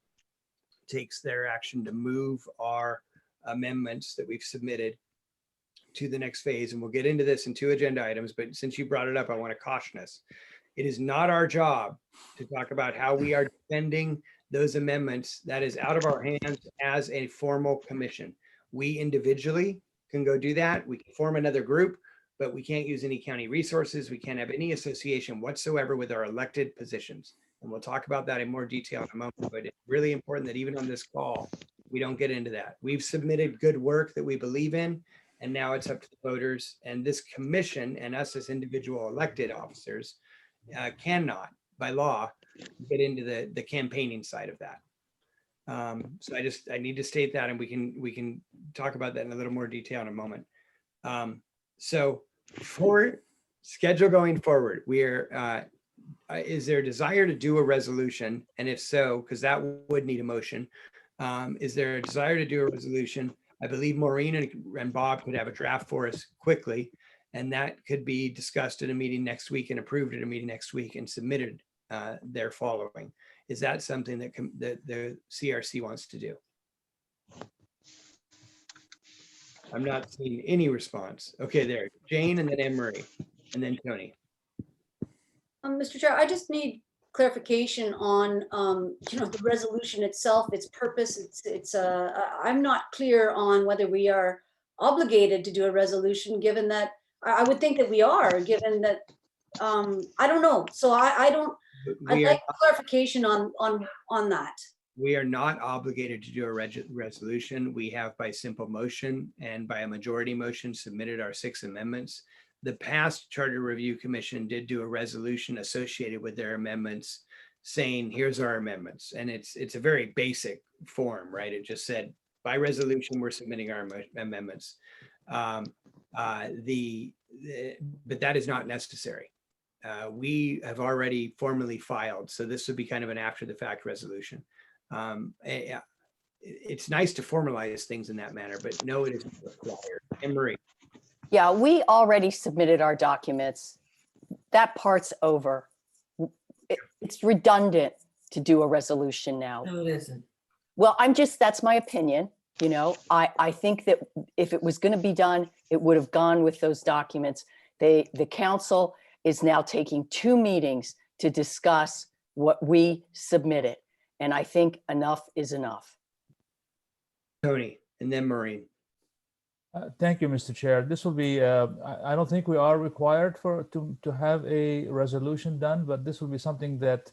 takes their action to move our amendments that we've submitted to the next phase. And we'll get into this in 2 agenda items, but since you brought it up, I want to caution us. It is not our job to talk about how we are defending those amendments. That is out of our hands as a formal commission. We individually can go do that. We can form another group, but we can't use any county resources. We can't have any association whatsoever with our elected positions. And we'll talk about that in more detail in a moment, but it's really important that even on this call, we don't get into that. We've submitted good work that we believe in, and now it's up to the voters. And this commission and us as individual elected officers cannot, by law, get into the campaigning side of that. So I need to state that, and we can talk about that in a little more detail in a moment. So for schedule going forward, is there a desire to do a resolution? And if so, because that would need a motion, is there a desire to do a resolution? I believe Maureen and Bob could have a draft for us quickly, and that could be discussed at a meeting next week and approved at a meeting next week and submitted there following. Is that something that the CRC wants to do? I'm not seeing any response. Okay, there, Jane, and then Anne Marie, and then Tony. Mr. Chair, I just need clarification on, the resolution itself, its purpose. I'm not clear on whether we are obligated to do a resolution, given that I would think that we are, given that I don't know. So I'd like clarification on that. We are not obligated to do a resolution. We have, by simple motion and by a majority motion, submitted our 6 amendments. The past Charter Review Commission did do a resolution associated with their amendments saying, here's our amendments. And it's a very basic form, right? It just said, by resolution, we're submitting our amendments. But that is not necessary. We have already formally filed, so this would be kind of an after the fact resolution. It's nice to formalize things in that manner, but no, it isn't required. Anne Marie. Yeah, we already submitted our documents. That part's over. It's redundant to do a resolution now. No, it isn't. Well, that's my opinion. You know, I think that if it was going to be done, it would have gone with those documents. The council is now taking 2 meetings to discuss what we submitted. And I think enough is enough. Tony, and then Maureen. Thank you, Mr. Chair. This will be, I don't think we are required to have a resolution done, but this will be something that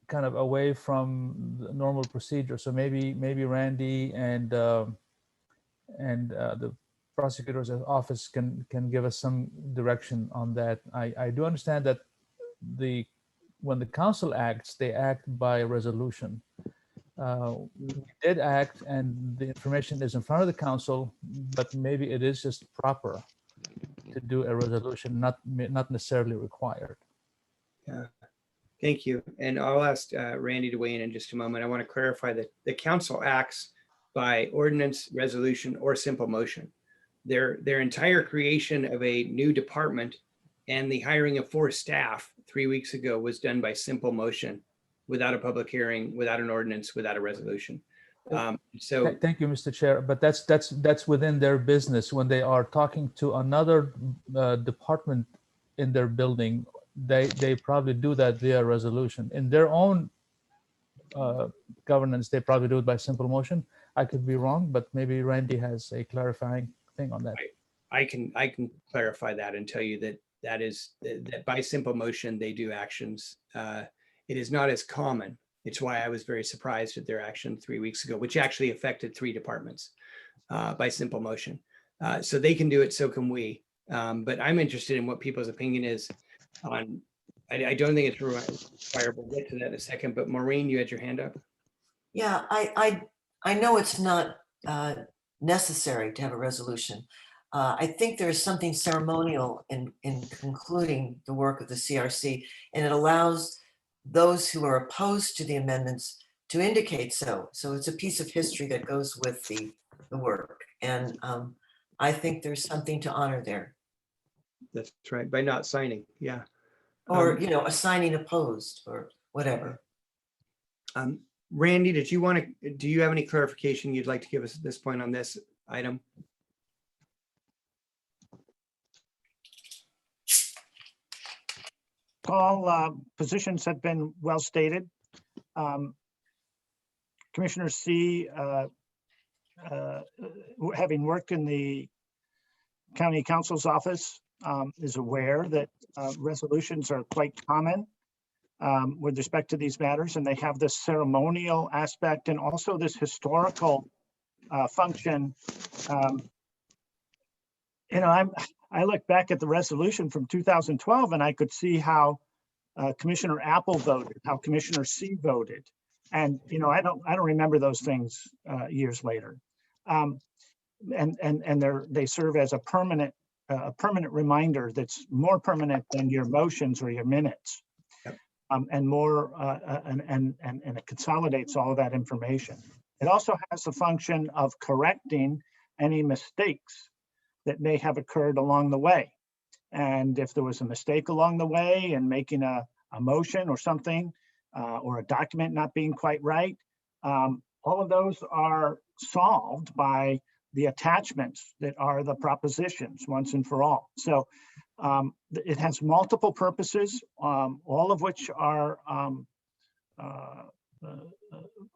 kind of away from the normal procedure. So maybe Randy and the prosecutor's office can give us some direction on that. I do understand that when the council acts, they act by resolution. We did act and the information is in front of the council, but maybe it is just proper to do a resolution, not necessarily required. Yeah, thank you. And I'll ask Randy to weigh in just a moment. I want to clarify that the council acts by ordinance, resolution, or simple motion. Their entire creation of a new department and the hiring of 4 staff 3 weeks ago was done by simple motion, without a public hearing, without an ordinance, without a resolution. So thank you, Mr. Chair, but that's within their business. When they are talking to another department in their building, they probably do that via resolution. In their own governance, they probably do it by simple motion. I could be wrong, but maybe Randy has a clarifying thing on that. I can clarify that and tell you that by simple motion, they do actions. It is not as common. It's why I was very surprised at their action 3 weeks ago, which actually affected 3 departments by simple motion. So they can do it, so can we. But I'm interested in what people's opinion is on, I don't think it's required. We'll get to that in a second, but Maureen, you had your hand up. Yeah, I know it's not necessary to have a resolution. I think there is something ceremonial in concluding the work of the CRC, and it allows those who are opposed to the amendments to indicate so. So it's a piece of history that goes with the work. And I think there's something to honor there. That's right, by not signing, yeah. Or, assigning opposed or whatever. Randy, do you have any clarification you'd like to give us at this point on this item? All positions have been well stated. Commissioner C, having worked in the county counsel's office, is aware that resolutions are quite common with respect to these matters, and they have this ceremonial aspect and also this historical function. I look back at the resolution from 2012 and I could see how Commissioner Apple voted, how Commissioner C voted. And, I don't remember those things years later. And they serve as a permanent reminder that's more permanent than your motions or your minutes. Yep. And more, and it consolidates all of that information. It also has the function of correcting any mistakes that may have occurred along the way. And if there was a mistake along the way and making a motion or something, or a document not being quite right, all of those are solved by the attachments that are the propositions once and for all. So it has multiple purposes, all of which are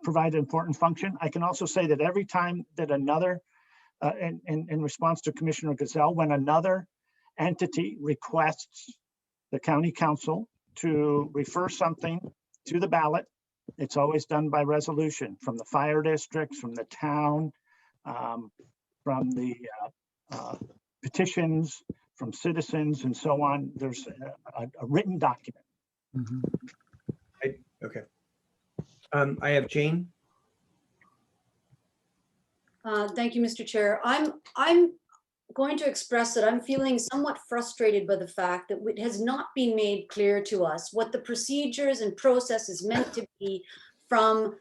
provide an important function. I can also say that every time that another, in response to Commissioner Gazelle, when another entity requests the county council to refer something to the ballot, it's always done by resolution from the fire districts, from the town, from the petitions, from citizens and so on. There's a written document. Mm-hmm. Okay. I have Jane. Thank you, Mr. Chair. I'm going to express that I'm feeling somewhat frustrated by the fact that it has not been made clear to us what the procedures and process is meant to be from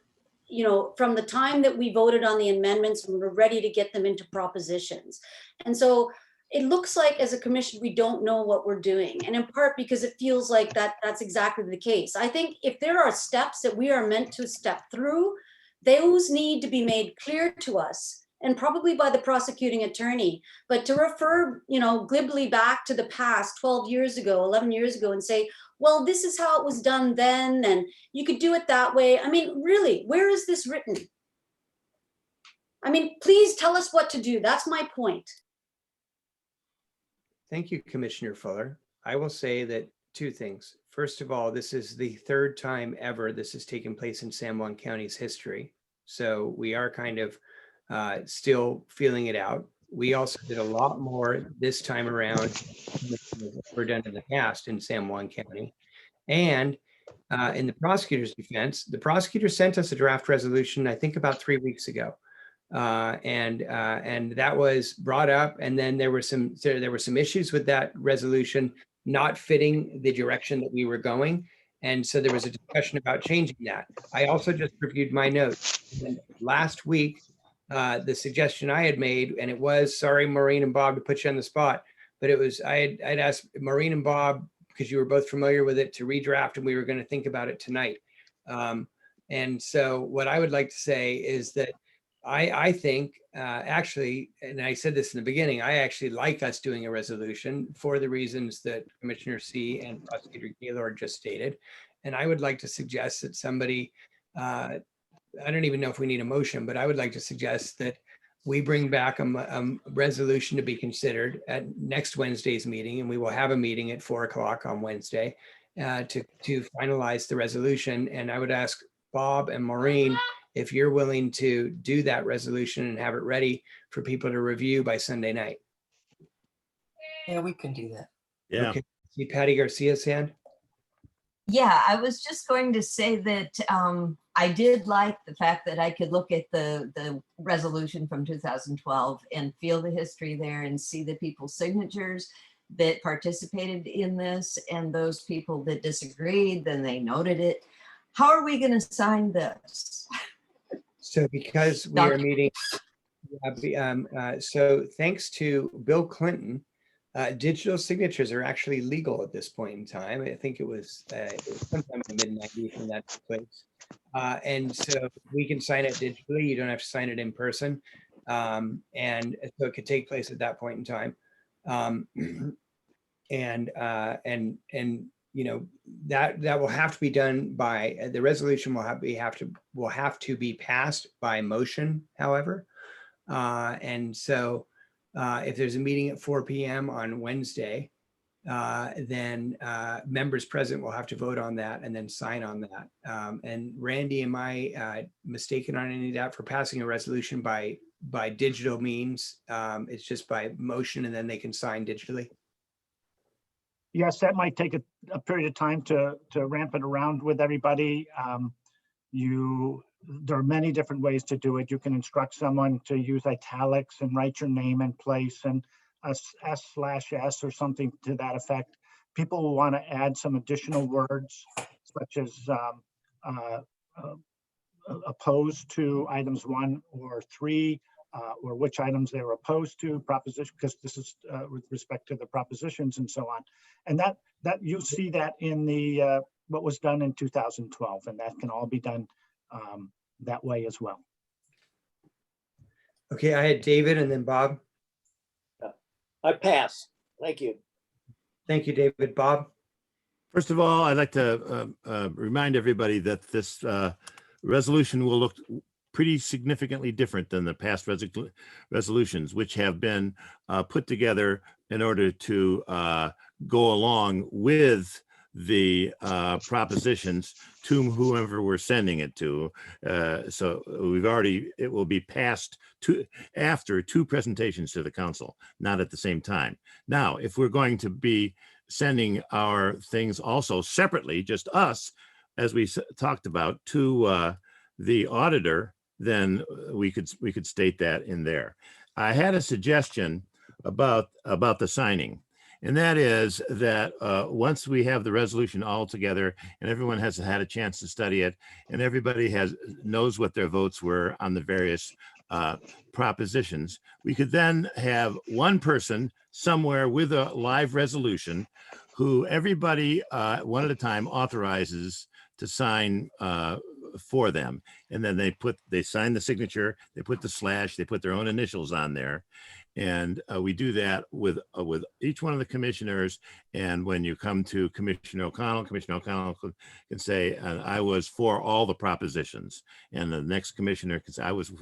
the time that we voted on the amendments and we're ready to get them into propositions. And so it looks like as a commission, we don't know what we're doing. And in part because it feels like that's exactly the case. I think if there are steps that we are meant to step through, those need to be made clear to us, and probably by the prosecuting attorney. But to refer, glibly back to the past 12 years ago, 11 years ago, and say, well, this is how it was done then, and you could do it that way. I mean, really, where is this written? I mean, please tell us what to do. That's my point. Thank you, Commissioner Fuller. I will say that two things. First of all, this is the third time ever this has taken place in San Juan County's history. So we are kind of still feeling it out. We also did a lot more this time around than we're done in the past in San Juan County. And in the prosecutor's defense, the prosecutor sent us a draft resolution, I think about 3 weeks ago. And that was brought up, and then there were some issues with that resolution not fitting the direction that we were going, and so there was a discussion about changing that. I also just reviewed my notes, and last week the suggestion I had made, and it was, sorry Maureen and Bob to put you on the spot, but it was I'd asked Maureen and Bob, because you were both familiar with it, to redraft, and we were going to think about it tonight. And so what I would like to say is that I think actually, and I said this in the beginning, I actually like us doing a resolution for the reasons that Commissioner C and Prosecutor Gaylord just stated. And I would like to suggest that somebody, I don't even know if we need a motion, but I would like to suggest that we bring back a resolution to be considered at next Wednesday's meeting, and we will have a meeting at 4 o'clock on Wednesday to finalize the resolution. And I would ask Bob and Maureen if you're willing to do that resolution and have it ready for people to review by Sunday night. Yeah, we can do that. Yeah. Okay. See Patty Garcia's hand? Yeah, I was just going to say that I did like the fact that I could look at the resolution from 2012 and feel the history there and see the people's signatures that participated in this, and those people that disagreed, then they noted it. How are we going to sign this? So because we are meeting, so thanks to Bill Clinton, digital signatures are actually legal at this point in time. I think it was sometime in the mid-90s when that took place. And so we can sign it digitally. You don't have to sign it in person. And so it could take place at that point in time. That will have to be done by, the resolution will have to be passed by motion, however. And so if there's a meeting at 4 p.m. on Wednesday, then members present will have to vote on that and then sign on that. And Randy, am I mistaken on any of that for passing a resolution by digital means? It's just by motion and then they can sign digitally? Yes, that might take a period of time to ramp it around with everybody. There are many different ways to do it. You can instruct someone to use italics and write your name in place and a /s or something to that effect. People will want to add some additional words such as opposed to items 1 or 3, or which items they're opposed to, proposition, because this is with respect to the propositions and so on. And that you see that in the what was done in 2012, and that can all be done that way as well. Okay, I had David and then Bob. I pass. Thank you. Thank you, David. Bob? First of all, I'd like to remind everybody that this resolution will look pretty significantly different than the past resolutions, which have been put together in order to go along with the propositions to whoever we're sending it to. So it will be passed after 2 presentations to the council, not at the same time. Now, if we're going to be sending our things also separately, just us, as we talked about, to the auditor, then we could state that in there. I had a suggestion about the signing, and that is that once we have the resolution all together and everyone has had a chance to study it and everybody knows what their votes were on the various propositions. We could then have one person somewhere with a live resolution who everybody one at a time authorizes to sign for them. And then they sign the signature, they put the slash, they put their own initials on there. And we do that with each one of the commissioners. And when you come to Commissioner O'Connell can say, I was for all the propositions. And the next commissioner can say, I was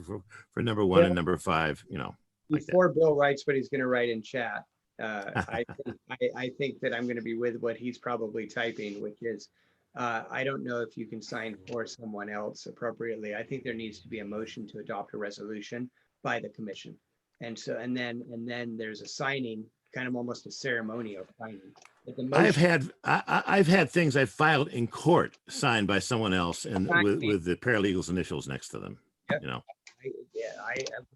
for number 1 and number 5, you know. Before Bill writes what he's going to write in chat, I think that I'm going to be with what he's probably typing, which is, I don't know if you can sign for someone else appropriately. I think there needs to be a motion to adopt a resolution by the commission. And so, and then there's a signing, kind of almost a ceremonial signing. But the motion- I've had things I filed in court signed by someone else and with the paralegals initials next to them, Yep. you know.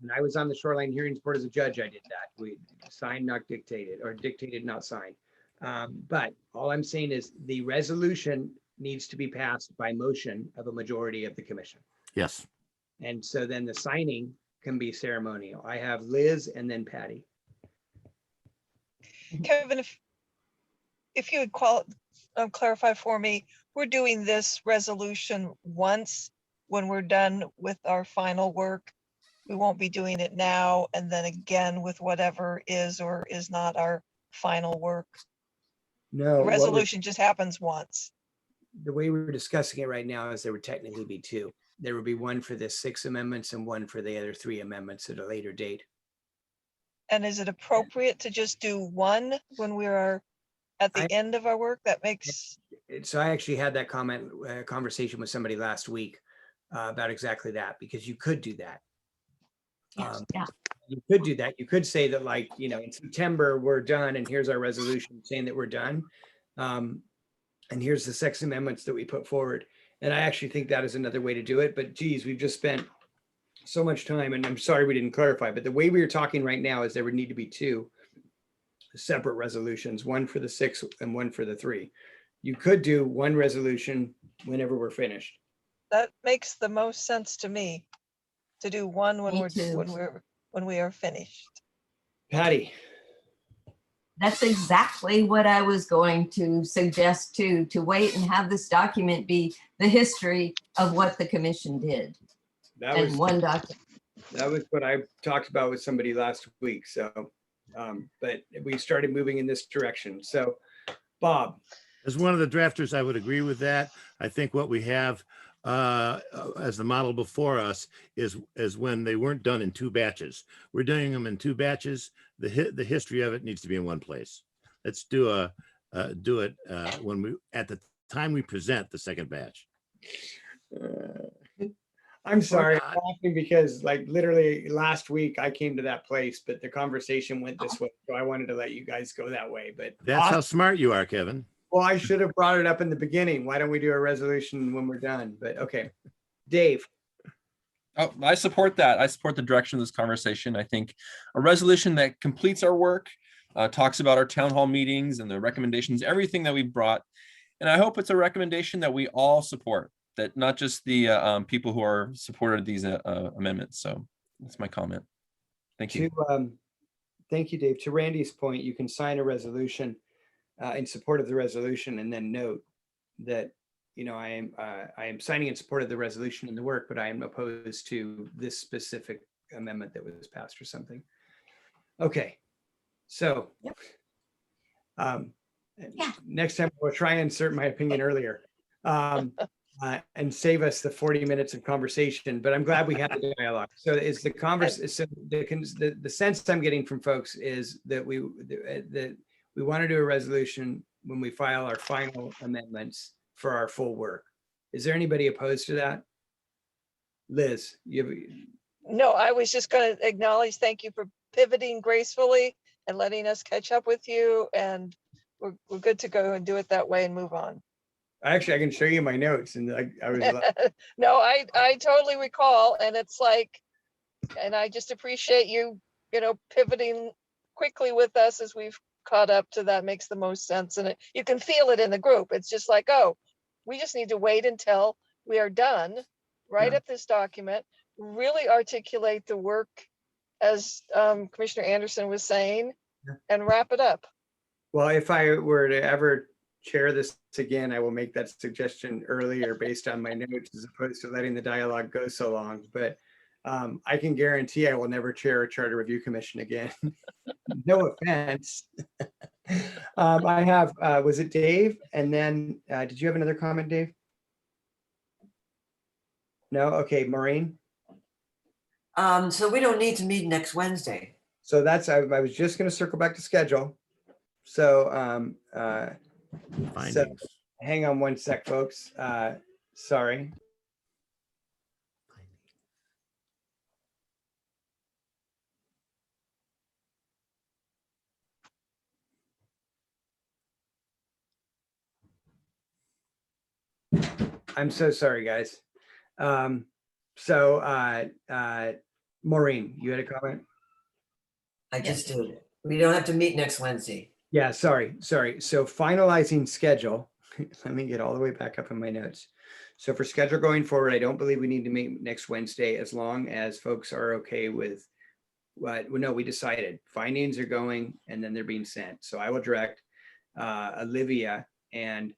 When I was on the Shoreline Hearings Board as a judge, I did that. We signed, not dictated, or dictated, not signed. But all I'm saying is the resolution needs to be passed by motion of a majority of the commission. Yes. And so then the signing can be ceremonial. I have Liz and then Patty. Kevin, if you would clarify for me, we're doing this resolution once when we're done with our final work. We won't be doing it now and then again with whatever is or is not our final work. No. The resolution just happens once. The way we're discussing it right now is there would technically be 2. There would be one for the 6 amendments and one for the other 3 amendments at a later date. And is it appropriate to just do one when we are at the end of our work? That makes. So I actually had that conversation with somebody last week about exactly that, because you could do that. Yeah. You could do that. You could say that, like, you know, in September, we're done and here's our resolution saying that we're done. And here's the 6 amendments that we put forward. And I actually think that is another way to do it. But geez, we've just spent so much time, and I'm sorry we didn't clarify, but the way we are talking right now is there would need to be 2 separate resolutions, one for the 6 and one for the 3. You could do one resolution whenever we're finished. That makes the most sense to me, to do one when Me when we are finished. Patty. That's exactly what I was going to suggest too, to wait and have this document be the history of what the commission did. That And was one document. That was what I talked about with somebody last week. So, but we started moving in this direction. So, Bob. As one of the drafters, I would agree with that. I think what we have as the model before us is when they weren't done in 2 batches. We're doing them in 2 batches. The history of it needs to be in one place. Let's do it when we at the time we present the second batch. I'm sorry, I'm laughing because, like, literally last week I came to that place, but the conversation went this way. So I wanted to let you guys go that way. But That's how smart you are, Kevin. Well, I should have brought it up in the beginning. Why don't we do a resolution when we're done? But okay, Dave. Oh, I support that. I support the direction of this conversation. I think a resolution that completes our work, talks about our town hall meetings and the recommendations, everything that we've brought. And I hope it's a recommendation that we all support, that not just the people who are supported these amendments. So that's my comment. Thank you. Thank you, Dave. To Randy's point, you can sign a resolution in support of the resolution and then note that, you know, I am signing in support of the resolution and the work, but I am opposed to this specific amendment that was passed or something. Okay, so next time we'll try and insert my opinion earlier and save us the 40 minutes of conversation. But I'm glad we had the dialogue. So is the the sense I'm getting from folks is that we want to do a resolution when we file our final amendments for our full work. Is there anybody opposed to that? Liz, No, I was just going to acknowledge, thank you for pivoting gracefully and letting us catch up with you. And we're good to go and do it that way and move on. Actually, I can show you my notes. And I was No, I totally recall. And it's like, and I just appreciate you, pivoting quickly with us as we've caught up to that. Makes the most sense. And you can feel it in the group. It's just like, oh, we just need to wait until we are done, write up this document, really articulate the work as Commissioner Anderson was saying and wrap it up. Well, if I were to ever chair this again, I will make that suggestion earlier based on my notes as opposed to letting the dialogue go so long. But I can guarantee I will never chair a Charter Review Commission again. No offense. I have, was it Dave? And then, did you have another comment, Dave? No? Okay, Maureen? So we don't need to meet next Wednesday. So that's, I was just going to circle back to schedule. So, so Findings. hang on one sec, folks. Sorry. I'm so sorry, guys. Maureen, you had a comment? I just did. We don't have to meet next Wednesday. Yeah, sorry. So finalizing schedule, let me get all the way back up in my notes. So for schedule going forward, I don't believe we need to meet next Wednesday as long as folks are okay with what, well, no, we decided findings are going and then they're being sent. So I will direct Olivia and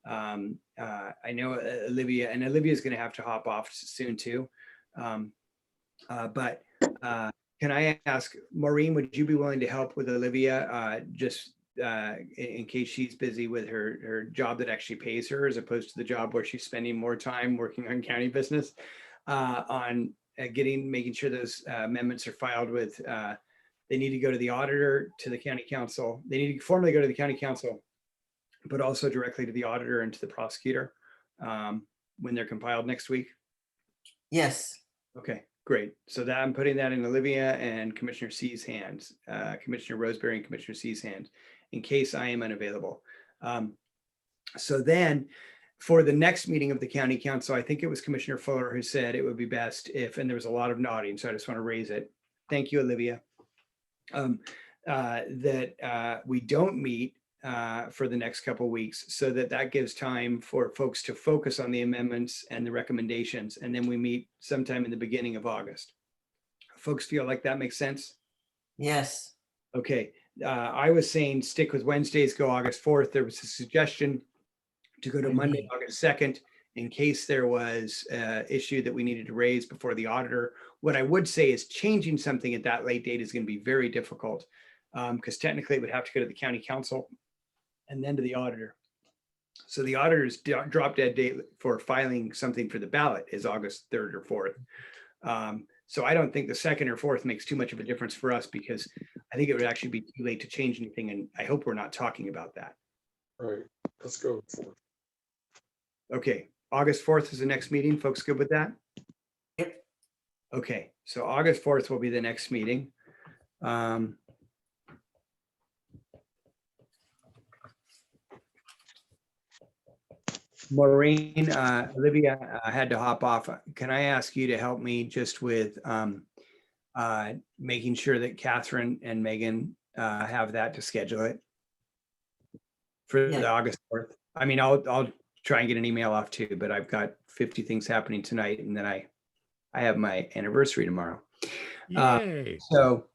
I know Olivia, and Olivia's going to have to hop off soon too. But can I ask, Maureen, would you be willing to help with Olivia just in case she's busy with her job that actually pays her as opposed to the job where she's spending more time working on county business on making sure those amendments are filed with, they need to go to the auditor, to the county council. They need to formally go to the county council, but also directly to the auditor and to the prosecutor when they're compiled next week? Yes. Okay, great. So that I'm putting that in Olivia and Commissioner C's hands, Commissioner Roseberry and Commissioner C's hands, in case I am unavailable. So then for the next meeting of the county council, I think it was Commissioner Fuller who said it would be best if, and there was a lot of nodding, so I just want to raise it. Thank you, Olivia. That we don't meet for the next couple of weeks so that gives time for folks to focus on the amendments and the recommendations. And then we meet sometime in the beginning of August. Folks feel like that makes sense? Yes. Okay. I was saying stick with Wednesdays, go August 4th. There was a suggestion to go to Monday, August 2nd, in case there was an issue that we needed to raise before the auditor. What I would say is changing something at that late date is going to be very difficult because technically it would have to go to the county council and then to the auditor. So the auditor's drop dead date for filing something for the ballot is August 3rd or 4th. So I don't think the 2nd or 4th makes too much of a difference for us because I think it would actually be too late to change anything. And I hope we're not talking about that. All right, let's go for it. Okay, August 4th is the next meeting. Folks good with that? Yep. Okay, so August 4th will be the next meeting. Maureen, Olivia had to hop off. Can I ask you to help me just with making sure that Catherine and Megan have that to schedule it for the August 4th? I mean, I'll try and get an email off too, but I've got 50 things happening tonight and then I have my anniversary tomorrow. Yay. So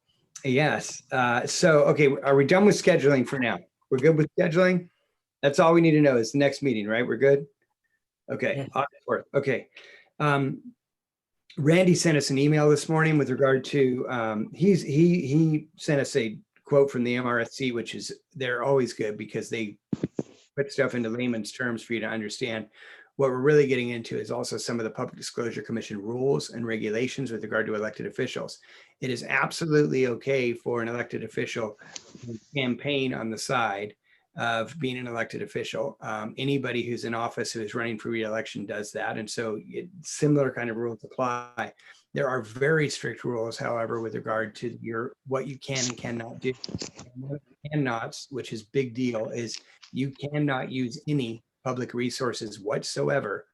yes. Okay, are we done with scheduling for now? We're good with scheduling? That's all we need to know is the next meeting, right? We're good? Okay, August 4th. Okay. Randy sent us an email this morning with regard to, he sent us a quote from the MRSC, which is, they're always good because they put stuff into layman's terms for you to understand. What we're really getting into is also some of the Public Disclosure Commission rules and regulations with regard to elected officials. It is absolutely okay for an elected official to campaign on the side of being an elected official. Anybody who's in office who is running for re-election does that. And so similar kind of rules apply. There are very strict rules, however, with regard to what you can and cannot do. Cannots, which is big deal, is you cannot use any public resources whatsoever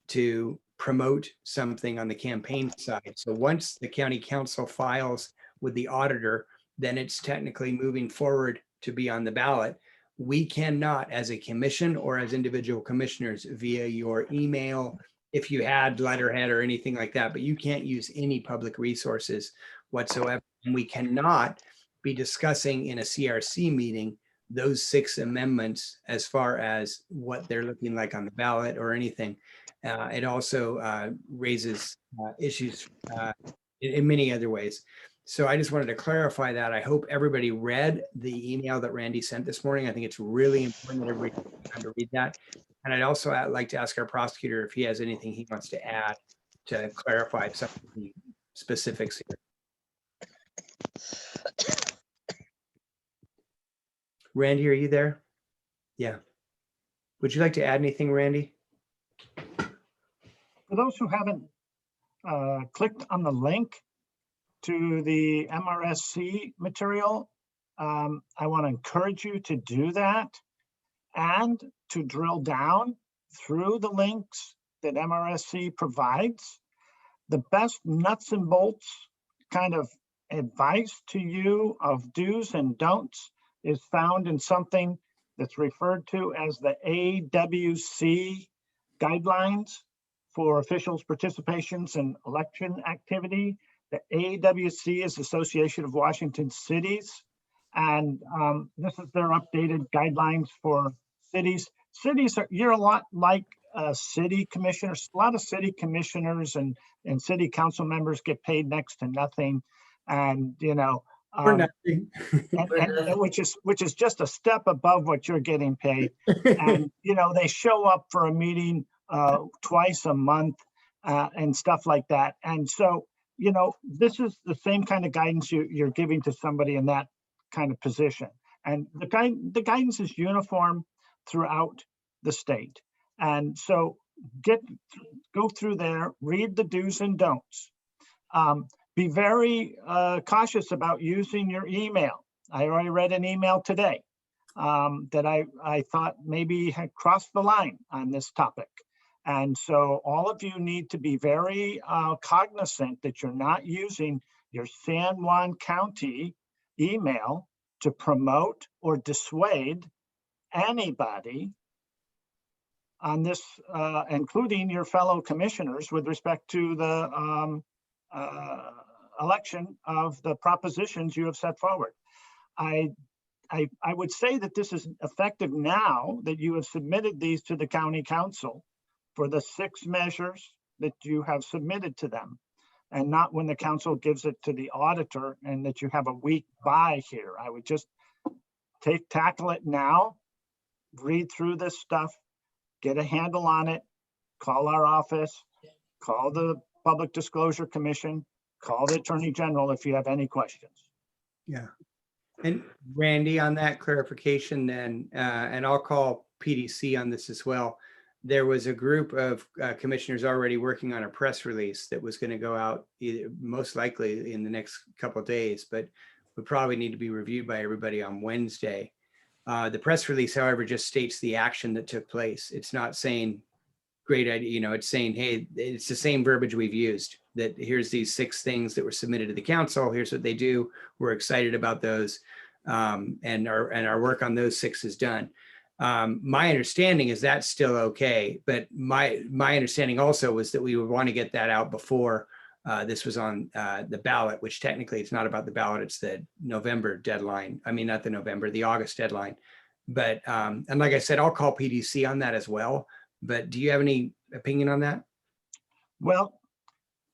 to promote something on the campaign side. So once the county council files with the auditor, then it's technically moving forward to be on the ballot. We cannot, as a commission or as individual commissioners, via your email, if you had letterhead or anything like that, but you can't use any public resources whatsoever. And we cannot be discussing in a CRC meeting those 6 amendments as far as what they're looking like on the ballot or anything. It also raises issues in many other ways. So I just wanted to clarify that. I hope everybody read the email that Randy sent this morning. I think it's really important that everybody takes time to read that. And I'd also like to ask our prosecutor if he has anything he wants to add to clarify some of the specifics here. Randy, are you there? Yeah. Would you like to add anything, Randy? For those who haven't clicked on the link to the MRSC material, I want to encourage you to do that and to drill down through the links that MRSC provides. The best nuts and bolts kind of advice to you of do's and don'ts is found in something that's referred to as the AWC guidelines for officials' participations in election activity. The AWC is Association of Washington Cities, and this is their updated guidelines for cities. Cities are, you're a lot like city commissioners. A lot of city commissioners and city council members get paid next to nothing, and you know, which is just a step above what you're getting paid. And you know, they show up for a meeting twice a month and stuff like that. And so, you know, this is the same kind of guidance you're giving to somebody in that kind of position. And the guidance is uniform throughout the state. And so go through there, read the do's and don'ts. Be very cautious about using your email. I already read an email today that I thought maybe had crossed the line on this topic. And so all of you need to be very cognizant that you're not using your San Juan County email to promote or dissuade anybody on this, including your fellow commissioners with respect to the election of the propositions you have set forward. I would say that this is effective now that you have submitted these to the county council for the 6 measures that you have submitted to them, and not when the council gives it to the auditor and that you have a week by here. I would just tackle it now, read through this stuff, get a handle on it, call our office, call the Public Disclosure Commission, call the Attorney General if you have any questions. Yeah. And Randy, on that clarification then, and I'll call PDC on this as well. There was a group of commissioners already working on a press release that was going to go out most likely in the next couple of days, but would probably need to be reviewed by everybody on Wednesday. The press release, however, just states the action that took place. It's not saying great idea, you know, it's saying, hey, it's the same verbiage we've used, that here's these 6 things that were submitted to the council. Here's what they do. We're excited about those. And our work on those 6 is done. My understanding is that's still okay, but my understanding also was that we would want to get that out before this was on the ballot, which technically it's not about the ballot, it's the November deadline. I mean, not the November, the August deadline. But, and like I said, I'll call PDC on that as well. But do you have any opinion on that? Well,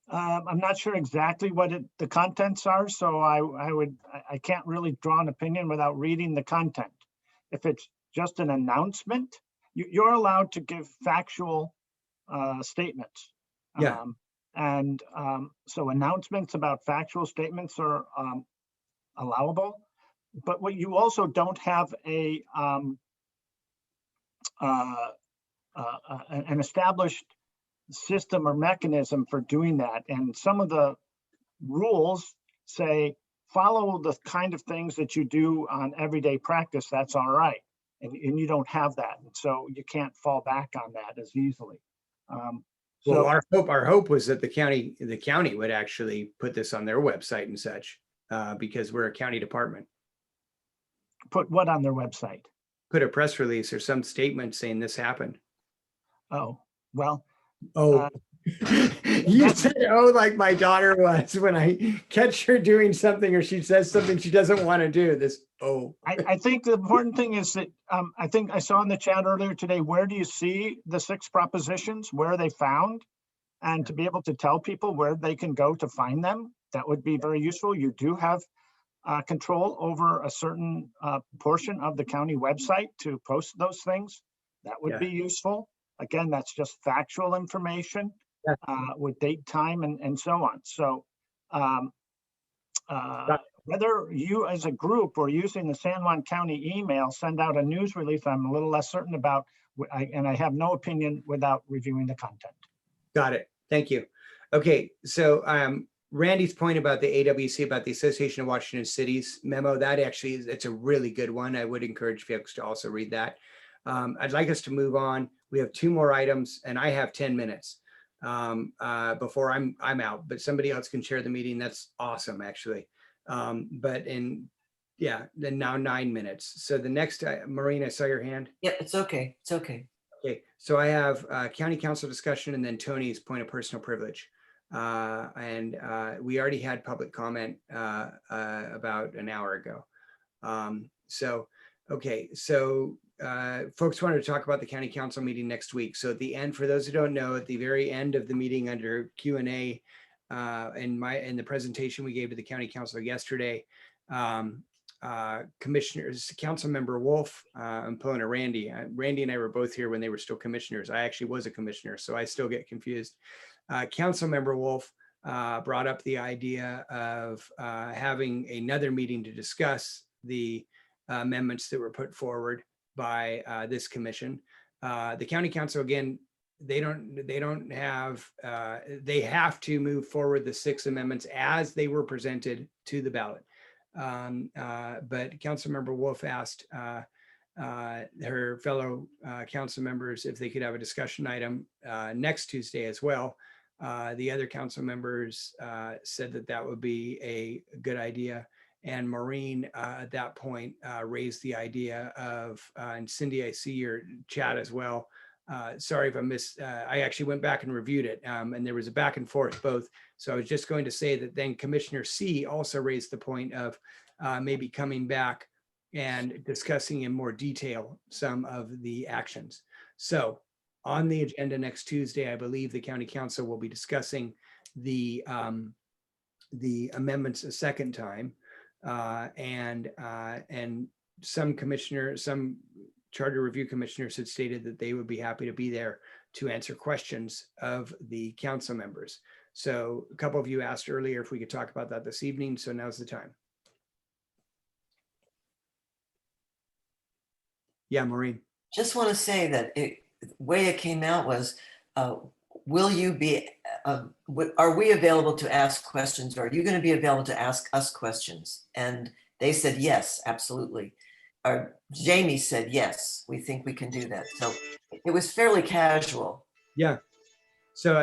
I'm not sure exactly what the contents are, so I can't really draw an opinion without reading the content. If it's just an announcement, you're allowed to give factual statements. Yeah. So announcements about factual statements are allowable, but what you also don't have an established system or mechanism for doing that. And some of the rules say, follow the kind of things that you do on everyday practice, that's all right. And you don't have that. And so you can't fall back on that as easily. Well, our hope was that the county would actually put this on their website and such, because we're a county department. Put what on their website? Put a press release or some statement saying this happened. Oh, well, Oh, you said, oh, like my daughter was when I catch her doing something or she says something she doesn't want to do. This, oh. I think the important thing is that, I think I saw in the chat earlier today, where do you see the 6 propositions? Where are they found? And to be able to tell people where they can go to find them, that would be very useful. You do have control over a certain portion of the county website to post those things. That would be useful. Again, that's just factual information with date, time, and so on. So whether you as a group or using the San Juan County email send out a news release, I'm a little less certain about, and I have no opinion without reviewing the content. Got it. Thank you. Okay, so Randy's point about the AWC, about the Association of Washington Cities memo, that actually is, it's a really good one. I would encourage folks to also read that. I'd like us to move on. We have 2 more items and I have 10 minutes before I'm out, but somebody else can share the meeting. That's awesome, actually. Then now 9 minutes. So the next, Maureen, I saw your hand. Yeah, it's okay. It's okay. Okay, so I have county council discussion and then Tony's point of personal privilege. We already had public comment about an hour ago. Folks wanted to talk about the county council meeting next week. So at the end, for those who don't know, at the very end of the meeting under Q&A in the presentation we gave to the county council yesterday, commissioners, council member Wolf, I'm pulling a Randy. Randy and I were both here when they were still commissioners. I actually was a commissioner, so I still get confused. Council member Wolf brought up the idea of having another meeting to discuss the amendments that were put forward by this commission. The county council, again, they have to move forward the 6 amendments as they were presented to the ballot. But Councilmember Wolf asked her fellow council members if they could have a discussion item next Tuesday as well. The other council members said that would be a good idea. And Maureen at that point raised the idea of, and Cindy, I see your chat as well. Sorry if I missed, I actually went back and reviewed it and there was a back and forth both. So I was just going to say that then Commissioner C also raised the point of maybe coming back and discussing in more detail some of the actions. So on the agenda next Tuesday, I believe the county council will be discussing the amendments a second time. And some charter review commissioners had stated that they would be happy to be there to answer questions of the council members. So a couple of you asked earlier if we could talk about that this evening. So now's the time. Yeah, Maureen. Just want to say that the way it came out was, will you be, are we available to ask questions? Or are you going to be available to ask us questions? And they said, yes, absolutely. Jamie said, yes, we think we can do that. So it was fairly casual. Yeah. So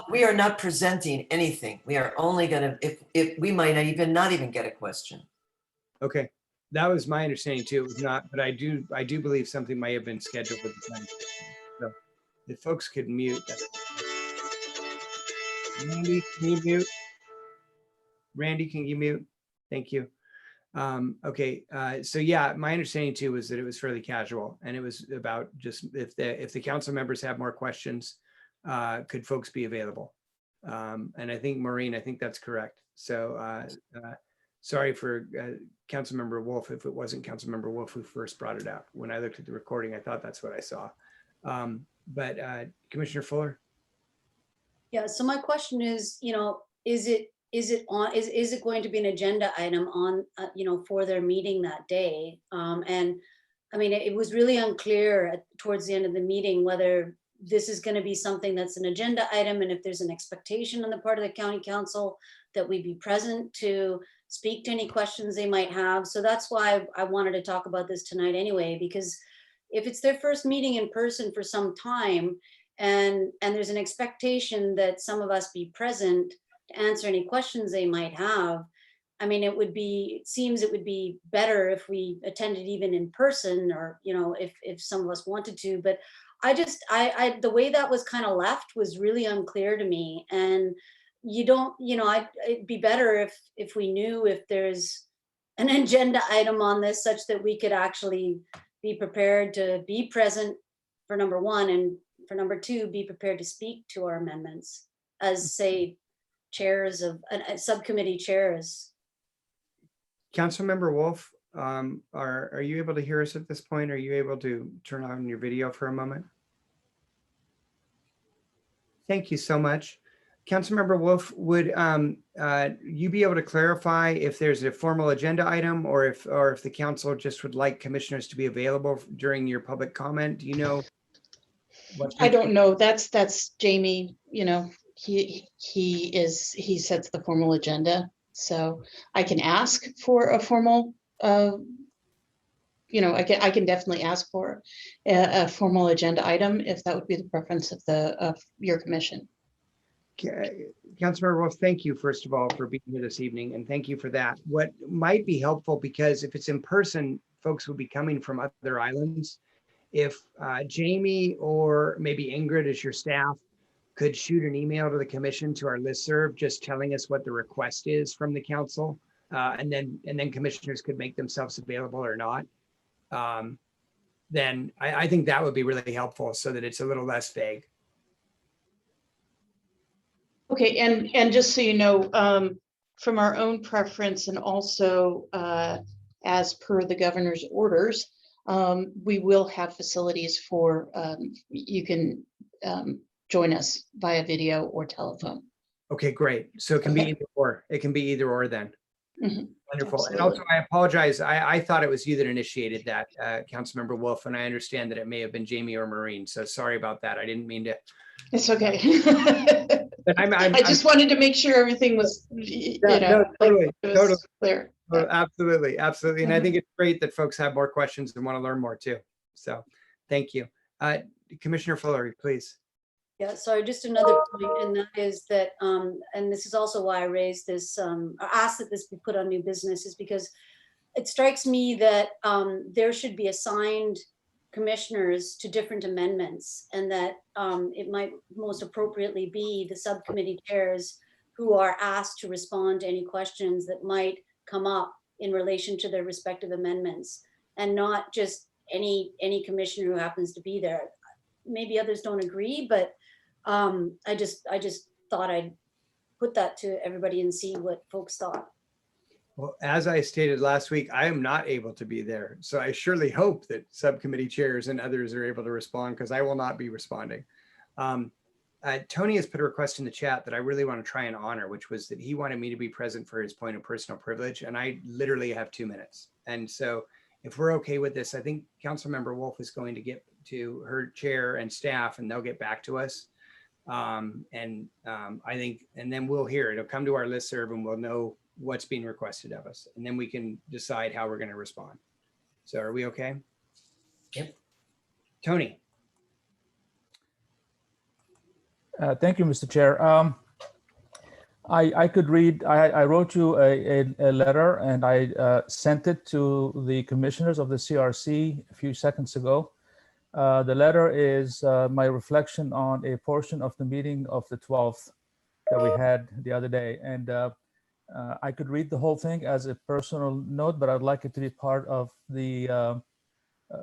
we are not presenting anything. We are only going to, if we might not even get a question. Okay. That was my understanding too. It was not, but I do believe something might have been scheduled at the time. So if folks could mute. Randy, can you mute? Randy, can you mute? Thank you. Okay, so yeah, my understanding too was that it was fairly casual and it was about just if the council members have more questions, could folks be available? And I think Maureen, I think that's correct. So sorry for Councilmember Wolf if it wasn't Councilmember Wolf who first brought it up. When I looked at the recording, I thought that's what I saw. But Commissioner Fuller? Yeah, so my question is, is it going to be an agenda item on, for their meeting that day? And I mean, it was really unclear towards the end of the meeting whether this is going to be something that's an agenda item and if there's an expectation on the part of the county council that we be present to speak to any questions they might have. So that's why I wanted to talk about this tonight anyway, because if it's their first meeting in person for some time and there's an expectation that some of us be present to answer any questions they might have, I mean, it seems it would be better if we attended even in person or, if some of us wanted to, but the way that was kind of left was really unclear to me. And you don't, it'd be better if we knew if there's an agenda item on this such that we could actually be prepared to be present for number one, and for number two, be prepared to speak to our amendments as, say, chairs of subcommittee chairs. Councilmember Wolf, are you able to hear us at this point? Are you able to turn on your video for a moment? Thank you so much. Councilmember Wolf, would you be able to clarify if there's a formal agenda item, or if the council just would like commissioners to be available during your public comment? Do you know? I don't know. That's Jamie. He sets the formal agenda, so I can ask for a formal. I can definitely ask for a formal agenda item if that would be the preference of your commission. Councilmember Wolf, thank you, first of all, for being here this evening, and thank you for that. What might be helpful, because if it's in person, folks will be coming from other islands. If Jamie or maybe Ingrid as your staff could shoot an email to the commission, to our listserv, just telling us what the request is from the council, and then commissioners could make themselves available or not, then I think that would be really helpful, so that it's a little less vague. Okay, and just so you know, from our own preference, and also as per the governor's orders, we will have facilities for, you can join us via video or telephone. Okay, great. So it can be either or. It can be either or then. Mm-hmm. Wonderful. And also, I apologize. I thought it was you that initiated that, Councilmember Wolf, and I understand that it may have been Jamie or Maureen. So sorry about that. I didn't mean to. It's okay. But I just wanted to make sure everything was, totally clear. Oh, absolutely. And I think it's great that folks have more questions and want to learn more too. So thank you. Commissioner Fuller, please. Yeah, sorry, just another point, and that is that, and this is also why I raised this, or asked that this be put on new business, is because it strikes me that there should be assigned commissioners to different amendments, and that it might most appropriately be the subcommittee chairs who are asked to respond to any questions that might come up in relation to their respective amendments, and not just any commissioner who happens to be there. Maybe others don't agree, but I just thought I'd put that to everybody and see what folks thought. Well, as I stated last week, I am not able to be there. So I surely hope that subcommittee chairs and others are able to respond, because I will not be responding. Tony has put a request in the chat that I really want to try and honor, which was that he wanted me to be present for his point of personal privilege. And I literally have 2 minutes. And so if we're okay with this, I think Councilmember Wolf is going to get to her chair and staff, and they'll get back to us. I think, and then we'll hear it. It'll come to our listserv, and we'll know what's being requested of us. And then we can decide how we're going to respond. So are we okay? Yep. Tony. Thank you, Mr. Chair. I could read, I wrote you a letter, and I sent it to the commissioners of the CRC a few seconds ago. The letter is my reflection on a portion of the meeting of the 12th that we had the other day. And I could read the whole thing as a personal note, but I'd like it to be part of the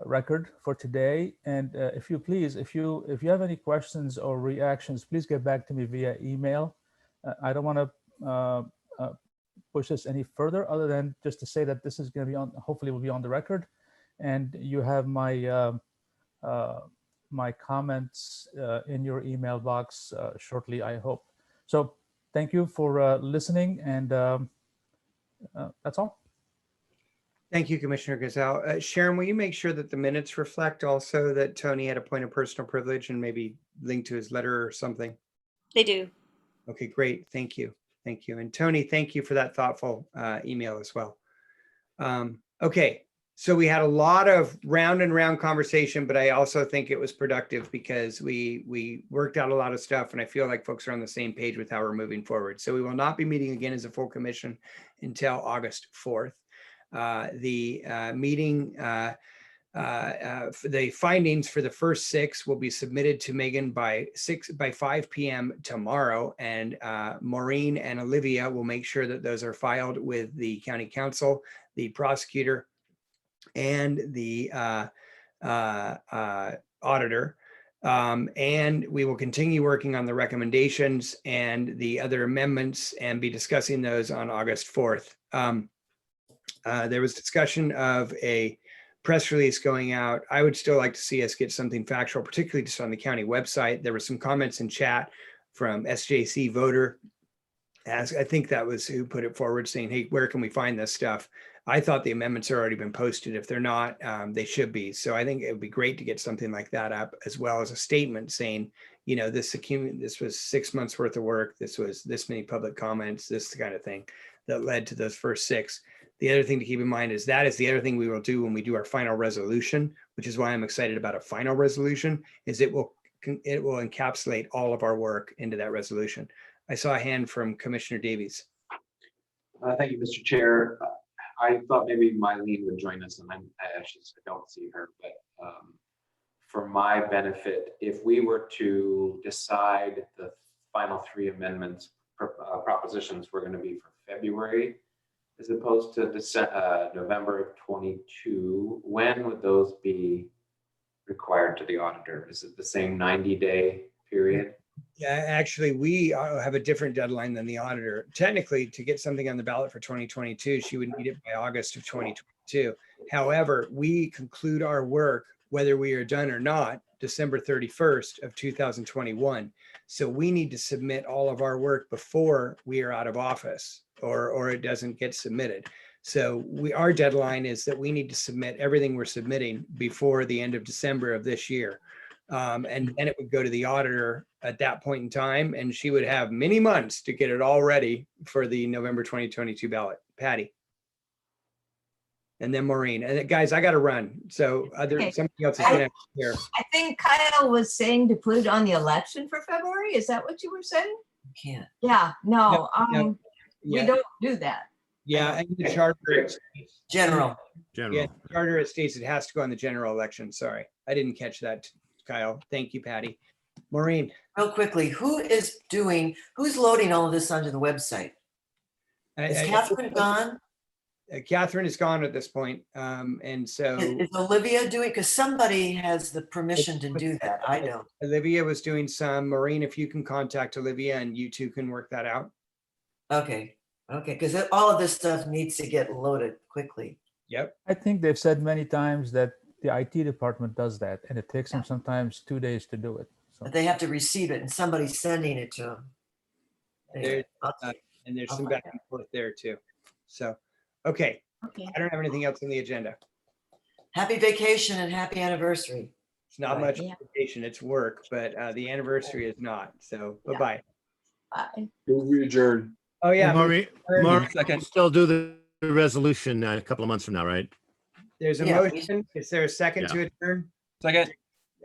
record for today. And if you please, if you have any questions or reactions, please get back to me via email. I don't want to push this any further, other than just to say that this is going to be on, hopefully will be on the record, and you have my my comments in your email box shortly, I hope. So thank you for listening, and that's all. Thank you, Commissioner Gazal. Sharon, will you make sure that the minutes reflect also that Tony had a point of personal privilege, and maybe link to his letter or something? They do. Okay, great. Thank you. Thank you. And Tony, thank you for that thoughtful email as well. Okay, so we had a lot of round and round conversation, but I also think it was productive because we worked out a lot of stuff, and I feel like folks are on the same page with how we're moving forward. So we will not be meeting again as a full commission until August 4th. The meeting the findings for the first 6 will be submitted to Megan by 5 p.m. tomorrow, and Maureen and Olivia will make sure that those are filed with the county council, the prosecutor, and the auditor. And we will continue working on the recommendations and the other amendments and be discussing those on August 4th. There was discussion of a press release going out. I would still like to see us get something factual, particularly just on the county website. There were some comments in chat from SJC voter, as I think that was who put it forward, saying, hey, where can we find this stuff? I thought the amendments are already been posted. If they're not, they should be. So I think it would be great to get something like that up, as well as a statement saying, you know, this was 6 months worth of work. This was this many public comments, this kind of thing that led to those first 6. The other thing to keep in mind is that is the other thing we will do when we do our final resolution, which is why I'm excited about a final resolution, is it will encapsulate all of our work into that resolution. I saw a hand from Commissioner Davies. Thank you, Mr. Chair. I thought maybe Mylene would join us, and I don't see her, but for my benefit, if we were to decide the final 3 amendments propositions were going to be for February, as opposed to November of 22, when would those be required to the auditor? Is it the same 90-day period? Yeah, actually, we have a different deadline than the auditor. Technically, to get something on the ballot for 2022, she would need it by August of 2022. However, we conclude our work, whether we are done or not, December 31st of 2021. So we need to submit all of our work before we are out of office, or it doesn't get submitted. So our deadline is that we need to submit everything we're submitting before the end of December of this year. And then it would go to the auditor at that point in time, and she would have many months to get it all ready for the November 2022 ballot. Patty. And then Maureen. And guys, I got to run. So Okay. somebody else is going to have to share. I think Kyle was saying to put it on the election for February. Is that what you were saying? Can't. Yeah, no, No. we Yeah. don't do that. Yeah, and the charter. General. Yeah, the charter it states it has to go on the general election. Sorry, I didn't catch that, Kyle. Thank you, Patty. Maureen. Real quickly, who's loading all of this onto the website? Is Catherine gone? Catherine is gone at this point. And so Is Olivia doing, because somebody has the permission to do that. I don't. Olivia was doing some. Maureen, if you can contact Olivia and you two can work that out. Okay, because all of this stuff needs to get loaded quickly. Yep. I think they've said many times that the IT department does that, and it takes them sometimes 2 days to do it. So But they have to receive it and somebody's sending it to them. And there's some back and forth there too. So, okay. I don't have anything else on the agenda. Happy vacation and happy anniversary. It's not Right. much vacation, it's work, but the anniversary is not. So bye-bye. Bye. We adjourn. Oh, yeah. Maureen, we'll still do the resolution a couple of months from now, right? There's a Yeah. motion. Is there a second Yeah. to adjourn? Second.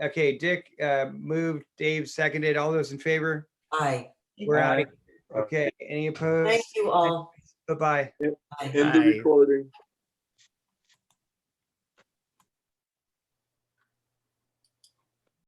Okay, Dick moved, Dave seconded. All those in favor? Aye. We're out. Okay, any opposed? Thank you all. Bye-bye. End the recording.